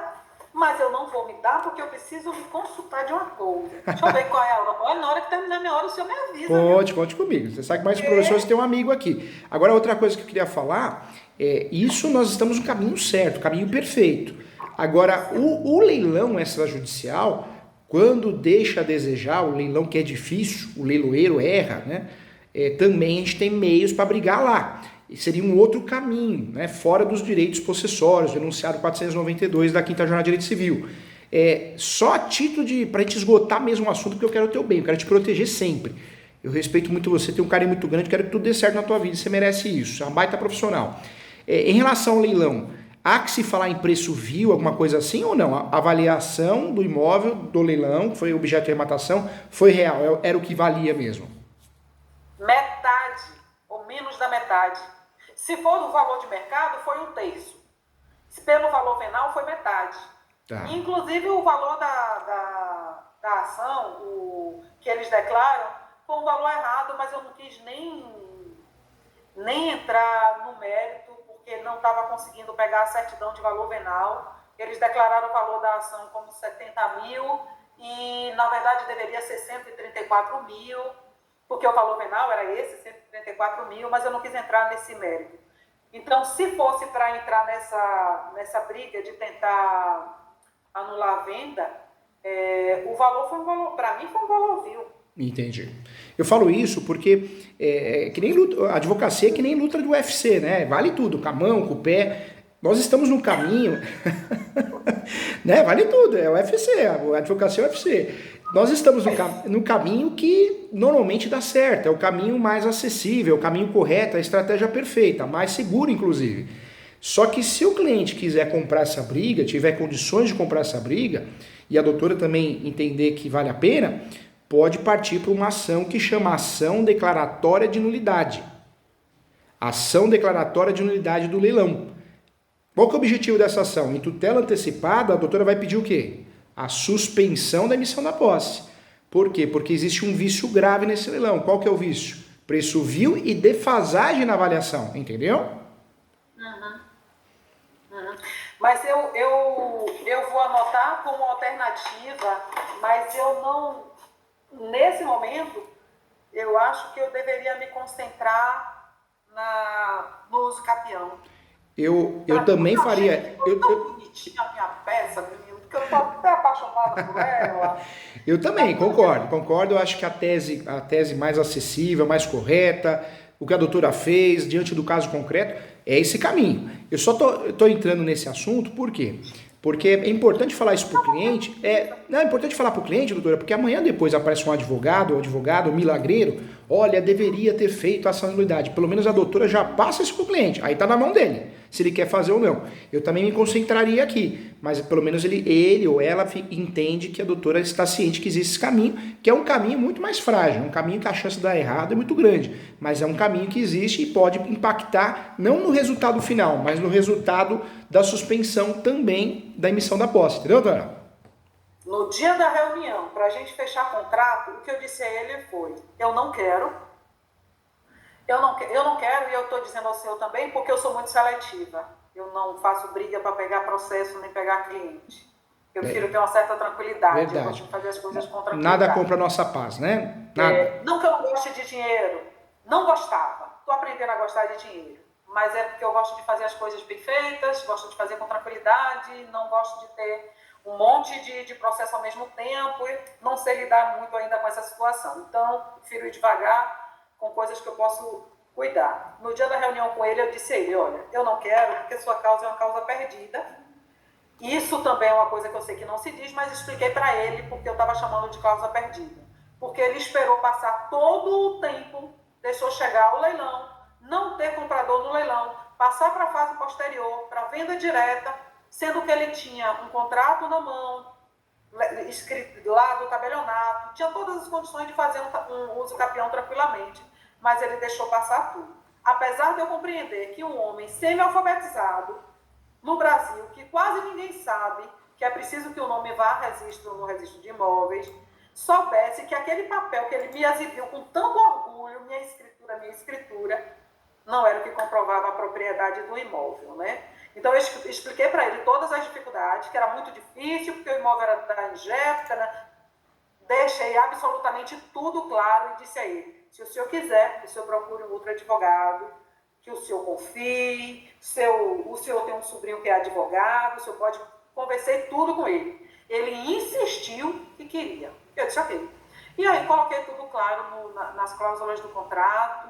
mas eu não vou me dar porque eu preciso me consultar de uma coisa. Deixa eu ver qual é a hora. Olha, na hora que terminar a minha hora, o senhor me avisa. Conte comigo. Você sabe que mais professores tem um amigo aqui. Agora, outra coisa que eu queria falar, isso nós estamos no caminho certo, caminho perfeito. Agora, o leilão extrajudicial, quando deixa a desejar, o leilão que é difícil, o leiloeiro erra, né? Também a gente tem meios para brigar lá. E seria um outro caminho, né? Fora dos direitos possessórios, enunciado 492 da 5ª Jornada de Direito Civil. Só a título para a gente esgotar mesmo o assunto, porque eu quero o teu bem, eu quero te proteger sempre. Eu respeito muito você, tenho um carinho muito grande, quero que tudo dê certo na tua vida, você merece isso, é uma baita profissional. Em relação ao leilão, há que se falar em preço vil, alguma coisa assim ou não? A avaliação do imóvel, do leilão, que foi objeto de arrematação, foi real, era o que valia mesmo? Metade, ou menos da metade. Se for no valor de mercado, foi 1/3. Se pelo valor venal, foi metade. Tá. Inclusive, o valor da ação, que eles declaram, foi um valor errado, mas eu não quis nem entrar no mérito, porque não estava conseguindo pegar a certidão de valor venal. Eles declararam o valor da ação como 70 mil e, na verdade, deveria ser 134 mil, porque o valor venal era esse, 134 mil, mas eu não quis entrar nesse mérito. Então, se fosse para entrar nessa briga de tentar anular a venda, o valor foi um valor, para mim, foi um valor vil. Entendi. Eu falo isso porque que nem luta, a advocacia é que nem luta do UFC, né? Vale tudo, com a mão, com o pé. Nós estamos no caminho, né? Vale tudo, é o UFC, a advocacia é o UFC. Nós estamos no caminho que normalmente dá certo, é o caminho mais acessível, é o caminho correto, a estratégia perfeita, mais segura, inclusive. Só que se o cliente quiser comprar essa briga, tiver condições de comprar essa briga, e a doutora também entender que vale a pena, pode partir para uma ação que chama ação declaratória de nulidade. Ação declaratória de nulidade do leilão. Qual que é o objetivo dessa ação? Em tutela antecipada, a doutora vai pedir o quê? A suspensão da emissão da posse. Por quê? Porque existe um vício grave nesse leilão. Qual que é o vício? Preço vil e defasagem na avaliação. Entendeu? Mas eu vou anotar como alternativa, mas eu nesse momento, eu acho que eu deveria me concentrar no uso capião. Eu também faria. Eu tão bonitinha a minha peça, menino, porque eu estou até apaixonada por ela. Eu também, concordo. Eu acho que a tese mais acessível, mais correta, o que a doutora fez diante do caso concreto, é esse caminho. Eu só tô entrando nesse assunto, por quê? Porque é importante falar isso para o cliente. Não, é importante falar para o cliente, doutora, porque amanhã depois aparece um advogado, milagreiro, olha, deveria ter feito essa nulidade. Pelo menos a doutora já passa isso para o cliente. Aí está na mão dele, se ele quer fazer ou não. Eu também me concentraria aqui, mas pelo menos ele ou ela entende que a doutora está ciente que existe esse caminho, que é um caminho muito mais frágil, um caminho que a chance de dar errado é muito grande, mas é um caminho que existe e pode impactar não no resultado final, mas no resultado da suspensão também da emissão da posse, entendeu, doutora? No dia da reunião, para a gente fechar contrato, o que eu disse a ele foi, eu não quero, e eu estou dizendo ao senhor também, porque eu sou muito seletiva. Eu não faço briga para pegar processo nem pegar cliente. Eu prefiro ter uma certa tranquilidade. Verdade. Eu gosto de fazer as coisas com tranquilidade. Nada compra a nossa paz, né? Nada. Não que eu não goste de dinheiro. Não gostava. Estou aprendendo a gostar de dinheiro. Mas é porque eu gosto de fazer as coisas bem feitas, gosto de fazer com tranquilidade, não gosto de ter um monte de processo ao mesmo tempo e não sei lidar muito ainda com essa situação. Então, prefiro ir devagar com coisas que eu posso cuidar. No dia da reunião com ele, eu disse a ele, olha, eu não quero porque sua causa é uma causa perdida. Isso também é uma coisa que eu sei que não se diz, mas expliquei para ele porque eu estava chamando de causa perdida. Porque ele esperou passar todo o tempo, deixou chegar o leilão, não ter comprador no leilão, passar para a fase posterior, para venda direta, sendo que ele tinha um contrato na mão, escrito lá do tabelionato, tinha todas as condições de fazer um uso capião tranquilamente, mas ele deixou passar tudo. Apesar de eu compreender que um homem semi-alfabetizado no Brasil, que quase ninguém sabe que é preciso que o nome vá no registro de imóveis, soubesse que aquele papel que ele me exibiu com tanto orgulho, minha escritura, não era o que comprovava a propriedade do imóvel, né? Então, eu expliquei para ele todas as dificuldades, que era muito difícil, porque o imóvel era da Ingéfica, né? Deixei absolutamente tudo claro e disse a ele, se o senhor quiser, o senhor procure um outro advogado, que o senhor confie, o senhor tem um sobrinho que é advogado, o senhor pode... Conversei tudo com ele. Ele insistiu que queria. Eu disse, ok. E aí, coloquei tudo claro nas cláusulas do contrato,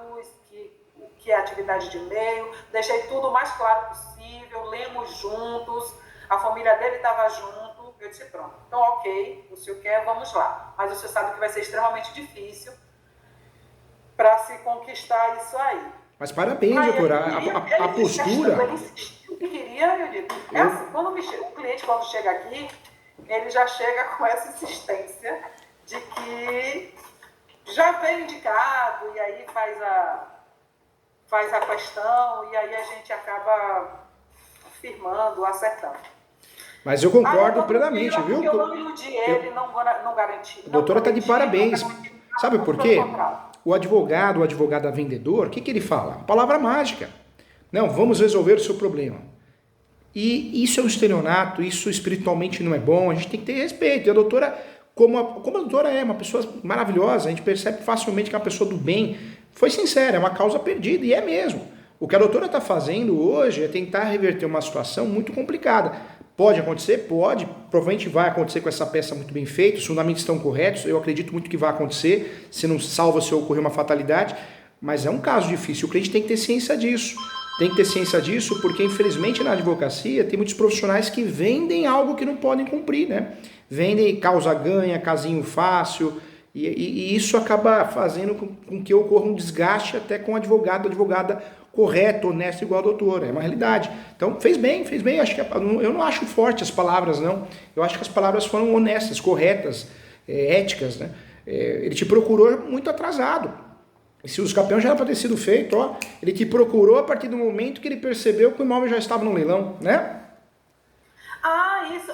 que é atividade de meio, deixei tudo o mais claro possível, lemos juntos, a família dele estava junto, eu disse, pronto, então ok, o senhor quer, vamos lá. Mas o senhor sabe que vai ser extremamente difícil para se conquistar isso aí. Mas parabéns, doutora, a postura... Ele insistiu que queria, eu digo, é assim, o cliente quando chega aqui, ele já chega com essa insistência de que já veio indicado, e aí faz a questão, e aí a gente acaba firmando, acertando. Mas eu concordo plenamente, viu? Eu não iludi ele, não garanti. A doutora está de parabéns. Sabe por quê? O advogado vendedor, o que ele fala? A palavra mágica. Não, vamos resolver o seu problema. E isso é um estelionato, isso espiritualmente não é bom, a gente tem que ter respeito. E a doutora, como a doutora é uma pessoa maravilhosa, a gente percebe facilmente que é uma pessoa do bem, foi sincera, é uma causa perdida, e é mesmo. O que a doutora está fazendo hoje é tentar reverter uma situação muito complicada. Pode acontecer? Pode. Provavelmente vai acontecer com essa peça muito bem feita, os fundamentos estão corretos, eu acredito muito que vai acontecer, se não salva se ocorrer uma fatalidade, mas é um caso difícil, o cliente tem que ter ciência disso. Tem que ter ciência disso, porque infelizmente na advocacia tem muitos profissionais que vendem algo que não podem cumprir, né? Vendem causa-ganha, casinho fácil, e isso acaba fazendo com que ocorra um desgaste até com o advogado, a advogada correta, honesta, igual a doutora, é uma realidade. Então fez bem, eu não acho forte as palavras, não. Eu acho que as palavras foram honestas, corretas, éticas, né? Ele te procurou muito atrasado. Se o campeão já era para ter sido feito, ó, ele te procurou a partir do momento que ele percebeu que o imóvel já estava no leilão, né? Ah, isso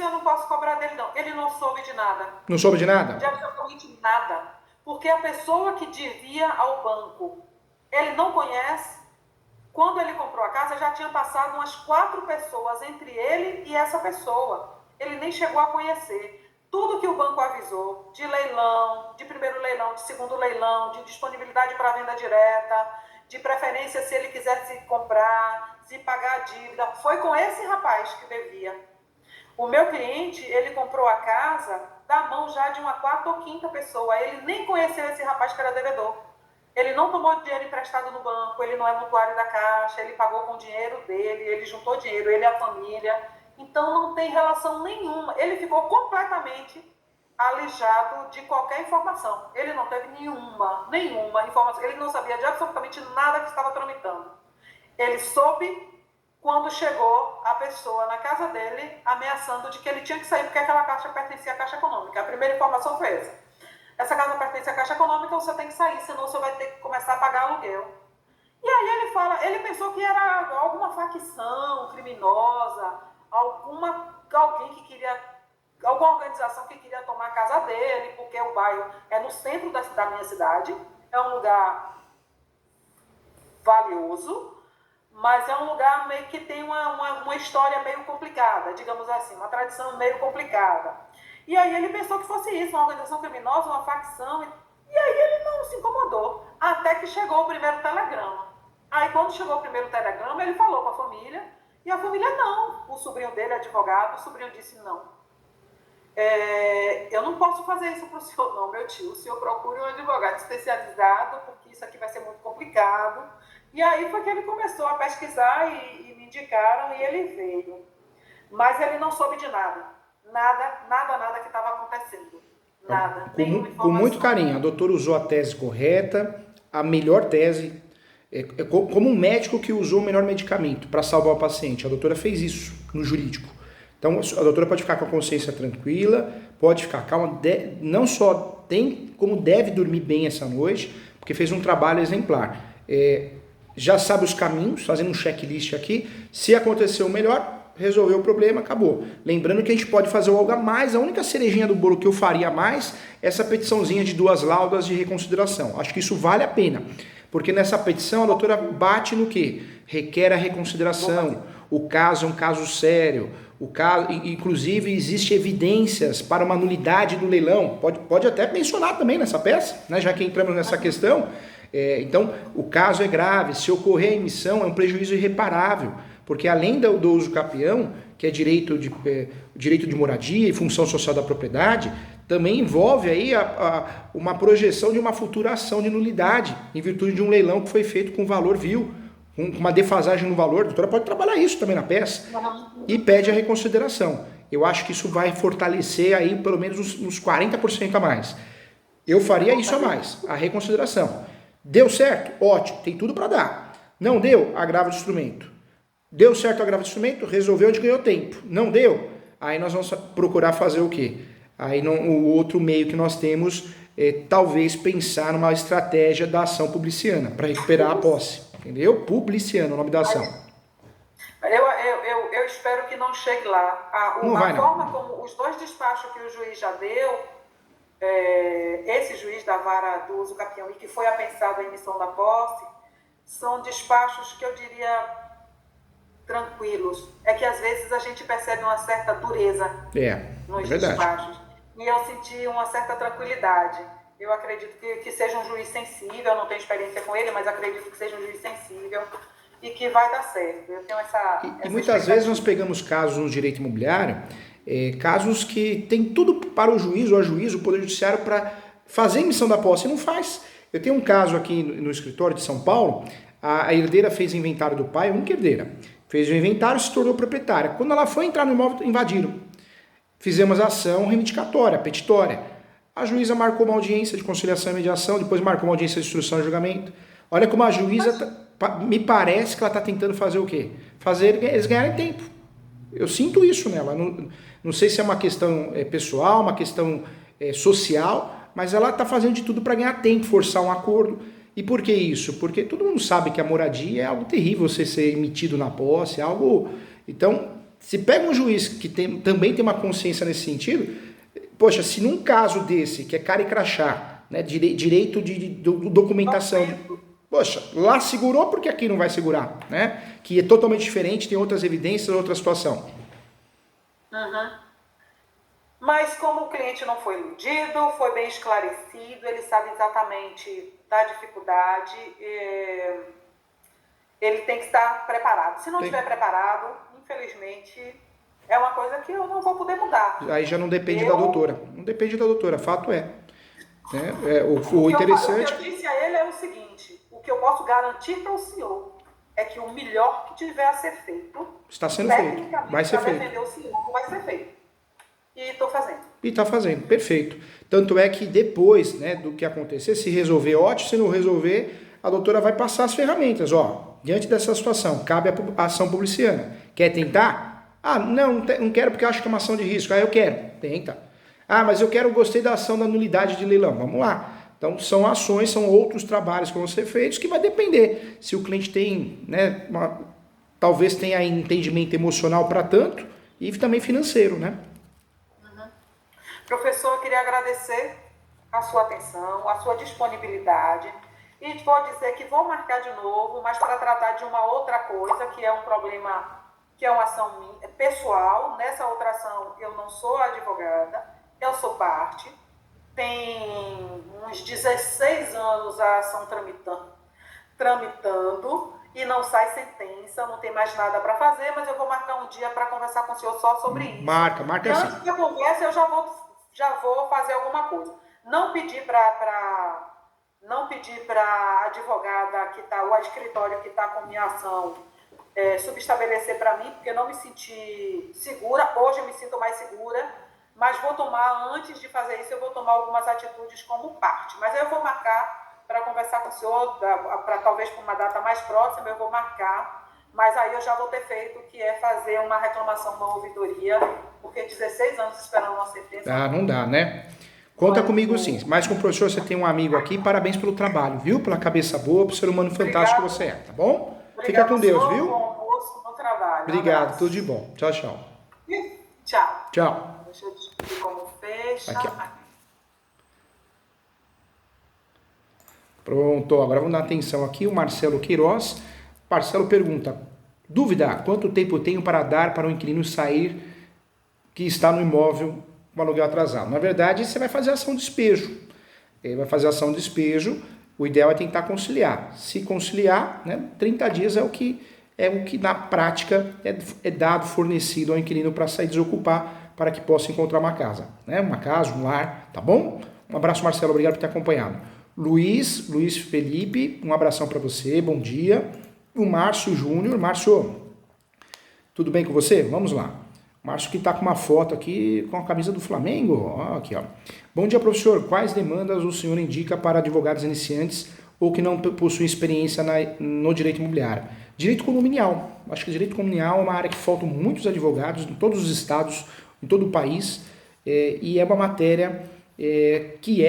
eu não posso cobrar dele, não. Ele não soube de nada. Não soube de nada? De absolutamente nada. Porque a pessoa que devia ao banco, ele não conhece. Quando ele comprou a casa, já tinha passado umas 4 pessoas entre ele e essa pessoa. Ele nem chegou a conhecer. Tudo que o banco avisou, de leilão, leilão, de segundo leilão, de disponibilidade para venda direta, de preferência se ele quisesse comprar, se pagar a dívida. Foi com esse rapaz que devia. O meu cliente, ele comprou a casa da mão já de uma quarta ou quinta pessoa. Ele nem conheceu esse rapaz que era devedor. Ele não tomou dinheiro emprestado no banco, ele não é mutuário da Caixa, ele pagou com o dinheiro dele, ele juntou dinheiro, ele e a família. Então não tem relação nenhuma. Ele ficou completamente alijado de qualquer informação. Ele não teve nenhuma informação. Ele não sabia de absolutamente nada que estava tramitando. Ele soube quando chegou a pessoa na casa dele ameaçando de que ele tinha que sair porque aquela caixa pertencia à Caixa Econômica. A primeira informação foi essa. Essa casa pertence à Caixa Econômica, você tem que sair, senão você vai ter que começar a pagar aluguel. E aí ele pensou que era alguma facção criminosa, alguém que queria, alguma organização que queria tomar a casa dele, porque o bairro é no centro da minha cidade, é um lugar valioso, mas é um lugar meio que tem uma história meio complicada, digamos assim, uma tradição meio complicada. E aí ele pensou que fosse isso, uma organização criminosa, uma facção, e aí ele não se incomodou, até que chegou o primeiro telegrama. Aí quando chegou o primeiro telegrama, ele falou com a família, e a família não. O sobrinho dele, advogado, o sobrinho disse não. Eu não posso fazer isso para o senhor não, meu tio. O senhor procure um advogado especializado, porque isso aqui vai ser muito complicado. E aí foi que ele começou a pesquisar e me indicaram e ele veio. Mas ele não soube de nada. Nada que estava acontecendo. Nada. Com muito carinho. A doutora usou a tese correta, a melhor tese. Como um médico que usou o melhor medicamento para salvar o paciente. A doutora fez isso no jurídico. Então, a doutora pode ficar com a consciência tranquila, pode ficar calma, não só tem, como deve dormir bem essa noite, porque fez um trabalho exemplar. Já sabe os caminhos, fazendo um checklist aqui, se aconteceu o melhor, resolveu o problema, acabou. Lembrando que a gente pode fazer algo a mais, a única cerejinha do bolo que eu faria a mais é essa petiçãozinha de 2 laudas de reconsideração. Acho que isso vale a pena, porque nessa petição a doutora bate no quê? Requer a reconsideração, o caso é um caso sério, o caso, inclusive existe evidências para uma nulidade do leilão, pode até mencionar também nessa peça, né, já que entramos nessa questão. Então, o caso é grave, se ocorrer a emissão é um prejuízo irreparável, porque além do uso capião, que é direito de moradia e função social da propriedade, também envolve aí uma projeção de uma futura ação de nulidade, em virtude de um leilão que foi feito com valor vil, com uma defasagem no valor. A doutora pode trabalhar isso também na peça, e pede a reconsideração. Eu acho que isso vai fortalecer aí pelo menos uns 40% a mais. Eu faria isso a mais, a reconsideração. Deu certo? Ótimo, tem tudo para dar. Não deu? Agravo de instrumento. Deu certo o agravo de instrumento? Resolveu onde ganhou tempo. Não deu? Aí nós vamos procurar fazer o quê? Aí o outro meio que nós temos é talvez pensar numa estratégia da ação publiciana para recuperar a posse. Entendeu? Publiciana, o nome da ação. Eu espero que não chegue lá. A forma como os 2 despachos que o juiz já deu, esse juiz da vara do uso capião e que foi apensado a emissão da posse, são despachos que eu diria tranquilos. É que às vezes a gente percebe uma certa dureza nos despachos. E eu senti uma certa tranquilidade. Eu acredito que seja um juiz sensível, eu não tenho experiência com ele, mas acredito que seja um juiz sensível e que vai dar certo. Eu tenho essa muitas vezes nós pegamos casos no direito imobiliário, casos que tem tudo para o juiz ou a juiz, o Poder Judiciário, para fazer a emissão da posse e não faz. Eu tenho um caso aqui no escritório de São Paulo, a herdeira fez o inventário do pai, a única herdeira, fez o inventário e se tornou proprietária. Quando ela foi entrar no imóvel, invadiram. Fizemos a ação reivindicatória, petitória. A juíza marcou uma audiência de conciliação e mediação, depois marcou uma audiência de instrução e julgamento. Olha como a juíza, me parece que ela está tentando fazer o quê? Fazer eles ganharem tempo. Eu sinto isso nela. Não sei se é uma questão pessoal, uma questão social, mas ela está fazendo de tudo para ganhar tempo, forçar um acordo. E por que isso? Porque todo mundo sabe que a moradia é algo terrível, você ser emitido na posse, algo... Então, se pega um juiz que também tem uma consciência nesse sentido... Poxa, se num caso desse, que é cara e crachá, né, direito de documentação, poxa, lá segurou, porque aqui não vai segurar, né? Que é totalmente diferente, tem outras evidências, outra situação. Mas como o cliente não foi iludido, foi bem esclarecido, ele sabe exatamente da dificuldade, ele tem que estar preparado. Se não estiver preparado, infelizmente, é uma coisa que eu não vou poder mudar. Aí já não depende da doutora. Não depende da doutora, fato é. O interessante... O que eu disse a ele é o seguinte, o que eu posso garantir para o senhor é que o melhor que tiver a ser feito, está sendo feito, vai ser feito. defender o senhor, vai ser feito. E estou fazendo. E está fazendo, perfeito. Tanto é que depois, né, do que acontecer, se resolver, ótimo. Se não resolver, a doutora vai passar as ferramentas. Ó, diante dessa situação, cabe a ação publiciana. Quer tentar? Ah, não quero porque acho que é uma ação de risco. Ah, eu quero. Tenta. Ah, mas eu gostei da ação da nulidade de leilão. Vamos lá. Então, são ações, são outros trabalhos que vão ser feitos que vai depender. Se o cliente tem, né, talvez tenha entendimento emocional para tanto e também financeiro, né? Professor, eu queria agradecer a sua atenção, a sua disponibilidade e vou dizer que vou marcar de novo, mas para tratar de uma outra coisa, que é um problema, que é uma ação minha, pessoal. Nessa outra ação eu não sou advogada, eu sou parte. Tem uns 16 anos a ação tramitando e não sai sentença, não tem mais nada para fazer, mas eu vou marcar um dia para conversar com o senhor só sobre isso. Marca assim. Antes da conversa eu já vou fazer alguma coisa. Não pedir para a advogada que está, o escritório que está com minha ação, subestabelecer para mim, porque não me senti segura. Hoje eu me sinto mais segura, mas vou tomar, antes de fazer isso, eu vou tomar algumas atitudes como parte. Mas eu vou marcar para conversar com o senhor, para talvez para uma data mais próxima, eu vou marcar. Mas aí eu já vou ter feito, que é fazer uma reclamação, uma ouvidoria, porque 16 anos esperando uma sentença. Ah, não dá, né? Conta comigo sim. Mas com o professor você tem um amigo aqui, parabéns pelo trabalho, viu? Pela cabeça boa, pro ser humano fantástico que você é, tá bom? Fica com Deus, viu? Bom almoço, bom trabalho. Obrigado, tudo de bom. Tchau, tchau. Tchau. Tchau. Deixa eu descobrir como fecha. Aqui, ó. Pronto, agora vamos dar atenção aqui, o Marcelo Queiroz. Marcelo pergunta, dúvida, quanto tempo tenho para dar para o inquilino sair que está no imóvel com aluguel atrasado? Na verdade, você vai fazer ação de despejo. Ele vai fazer ação de despejo, o ideal é tentar conciliar. Se conciliar, né, 30 dias é o que na prática é dado, fornecido ao inquilino para sair desocupar, para que possa encontrar uma casa. Né? Uma casa, um lar, tá bom? Um abraço, Marcelo, obrigado por ter acompanhado. Luiz Felipe, um abração para você, bom dia. O Márcio Júnior, Márcio, tudo bem com você? Vamos lá. Márcio que está com uma foto aqui com a camisa do Flamengo. Ó, aqui, ó. Bom dia, professor. Quais demandas o senhor indica para advogados iniciantes ou que não possuem experiência no direito imobiliário? Direito condominial. Acho que direito condominial é uma área que faltam muitos advogados em todos os estados, em todo o país, e é uma matéria que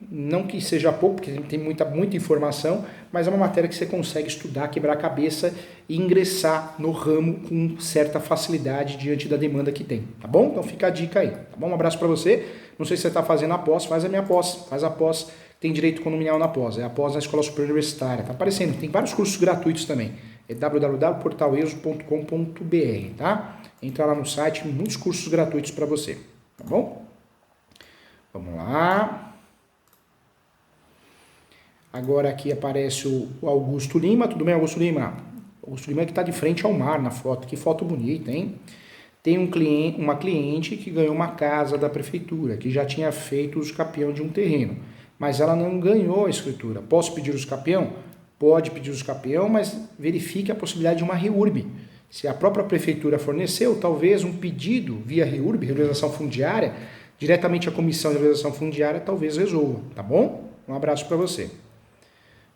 não que seja pouco, porque tem muita informação, mas é uma matéria que você consegue estudar, quebrar a cabeça e ingressar no ramo com certa facilidade diante da demanda que tem, tá bom? Então fica a dica aí, tá bom? Um abraço para você. Não sei se você está fazendo a pós, faz a minha pós, faz a pós, tem direito condominial na pós, é a pós na Escola Superior Universitária, tá aparecendo, tem vários cursos gratuitos também, é www.portaleso.com.br, tá? Entra lá no site, muitos cursos gratuitos para você, tá bom? Vamos lá. Agora aqui aparece o Augusto Lima. Tudo bem, Augusto Lima? Augusto Lima que está de frente ao mar na foto. Que foto bonita, hein? Tem uma cliente que ganhou uma casa da prefeitura, que já tinha feito o escapião de um terreno, mas ela não ganhou a escritura. Posso pedir o escapião? Pode pedir o escapião, mas verifique a possibilidade de uma REURB. Se a própria prefeitura forneceu, talvez um pedido via REURB, regularização fundiária, diretamente à comissão de regularização fundiária, talvez resolva, tá bom? Um abraço para você.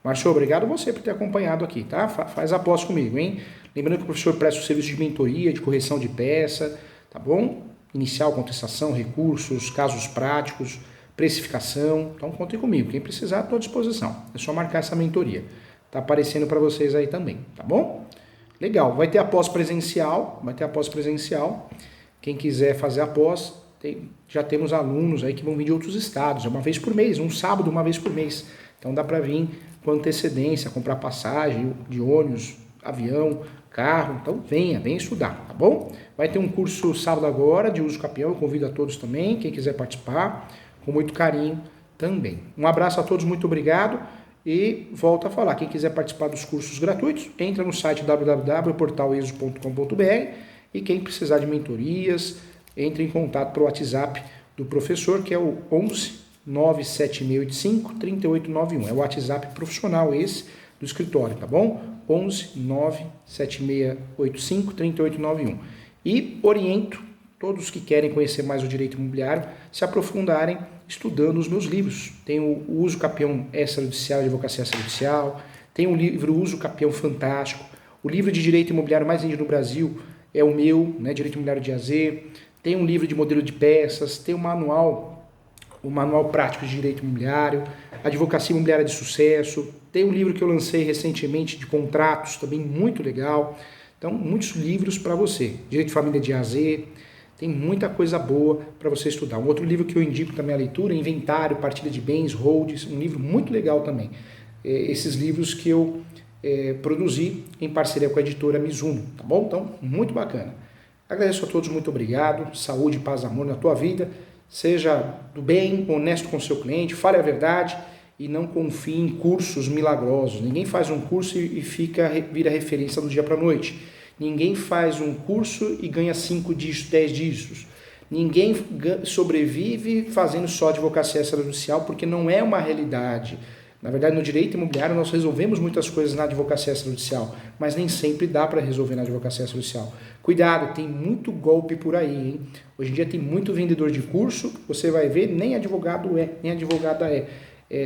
Márcio, obrigado você por ter acompanhado aqui, tá? Faz a pós comigo, hein? Lembrando que o professor presta o serviço de mentoria, de correção de peça, tá bom? Inicial, contestação, recursos, casos práticos, precificação. Então, contem comigo. Quem precisar, estou à disposição. É só marcar essa mentoria. Tá aparecendo para vocês aí também, tá bom? Legal. Vai ter a pós presencial. Quem quiser fazer a pós, já temos alunos aí que vão vir de outros estados. É uma vez por mês, um sábado, uma vez por mês. Então, dá para vir com antecedência, comprar passagem de ônibus, avião, carro, então venha estudar, tá bom? Vai ter um curso sábado agora de uso capião, eu convido a todos também, quem quiser participar, com muito carinho também. Um abraço a todos, muito obrigado e volto a falar, quem quiser participar dos cursos gratuitos, entra no site www.portaleso.com.br e quem precisar de mentorias, entre em contato para o WhatsApp do professor, que é o 11 97685 3891, é o WhatsApp profissional esse do escritório, tá bom? 11 97685 3891. E oriento todos que querem conhecer mais o direito imobiliário se aprofundarem estudando os meus livros. Tem o Uso Capião Extrajudicial de Advocacia Extrajudicial, tem o livro Uso Capião Fantástico, o livro de direito imobiliário mais vendido no Brasil é o meu, né, Direito Imobiliário de AZ, tem um livro de modelo de peças, tem o manual prático de direito imobiliário, Advocacia Imobiliária de Sucesso, tem um livro que eu lancei recentemente de contratos, também muito legal. Então, muitos livros para você. Direito de Família de AZ, tem muita coisa boa para você estudar. Um outro livro que eu indico também a leitura, Inventário, Partilha de Bens, Holds, um livro muito legal também. Esses livros que eu produzi em parceria com a editora Mizuno, tá bom? Então, muito bacana. Agradeço a todos, muito obrigado. Saúde, paz, amor na tua vida. Seja do bem, honesto com o seu cliente, fale a verdade e não confie em cursos milagrosos. Ninguém faz um curso e vira referência do dia para a noite. Ninguém faz um curso e ganha 5 dígitos, 10 dígitos. Ninguém sobrevive fazendo só advocacia extrajudicial porque não é uma realidade. Na verdade, no direito imobiliário nós resolvemos muitas coisas na advocacia extrajudicial, mas nem sempre dá para resolver na advocacia extrajudicial. Cuidado, tem muito golpe por aí, hein? Hoje em dia tem muito vendedor de curso, você vai ver, nem advogado é, nem advogada é.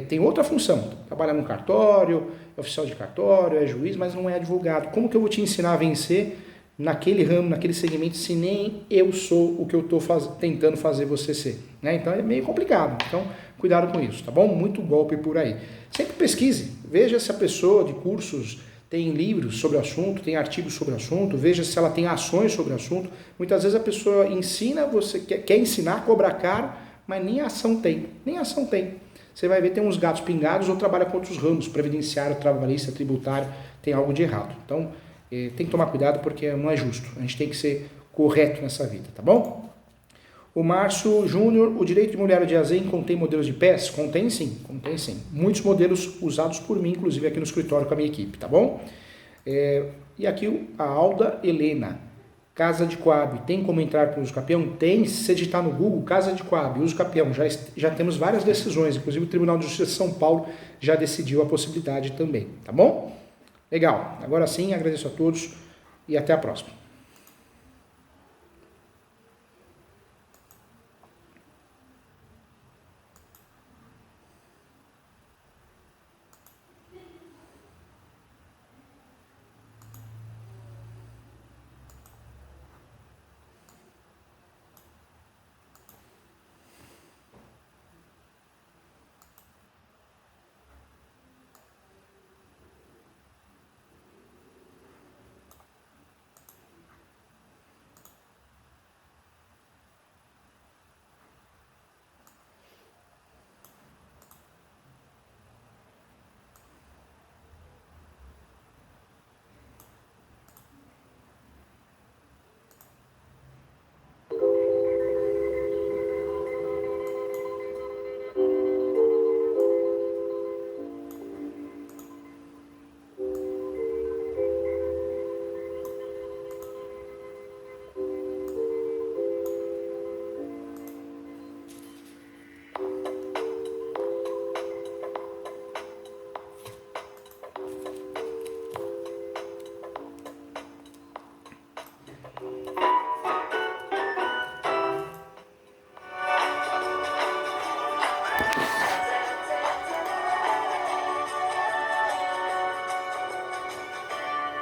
Tem outra função, trabalha no cartório, é oficial de cartório, é juiz, mas não é advogado. Como que eu vou te ensinar a vencer naquele ramo, naquele segmento, se nem eu sou o que eu estou tentando fazer você ser? Né? Então é meio complicado, então cuidado com isso, tá bom? Muito golpe por aí. Sempre pesquise, veja se a pessoa de cursos tem livros sobre o assunto, tem artigos sobre o assunto, veja se ela tem ações sobre o assunto. Muitas vezes a pessoa ensina, você quer ensinar, cobra caro, mas nem ação tem, Você vai ver, tem uns gatos pingados ou trabalha com outros ramos, previdenciário, trabalhista, tributário, tem algo de errado. Então, tem que tomar cuidado porque não é justo. A gente tem que ser correto nessa vida, tá bom? O Márcio Júnior, o direito imobiliário de AZ contém modelos de PES? Contém sim. Muitos modelos usados por mim, inclusive aqui no escritório com a minha equipe, tá bom? E aqui a Alda Helena, Casa de Coab, tem como entrar com o uso capião? Tem, se você digitar no Google, Casa de Coab, uso capião, já temos várias decisões, inclusive o Tribunal de Justiça de São Paulo já decidiu a possibilidade também, tá bom? Legal, agora sim, agradeço a todos e até a próxima.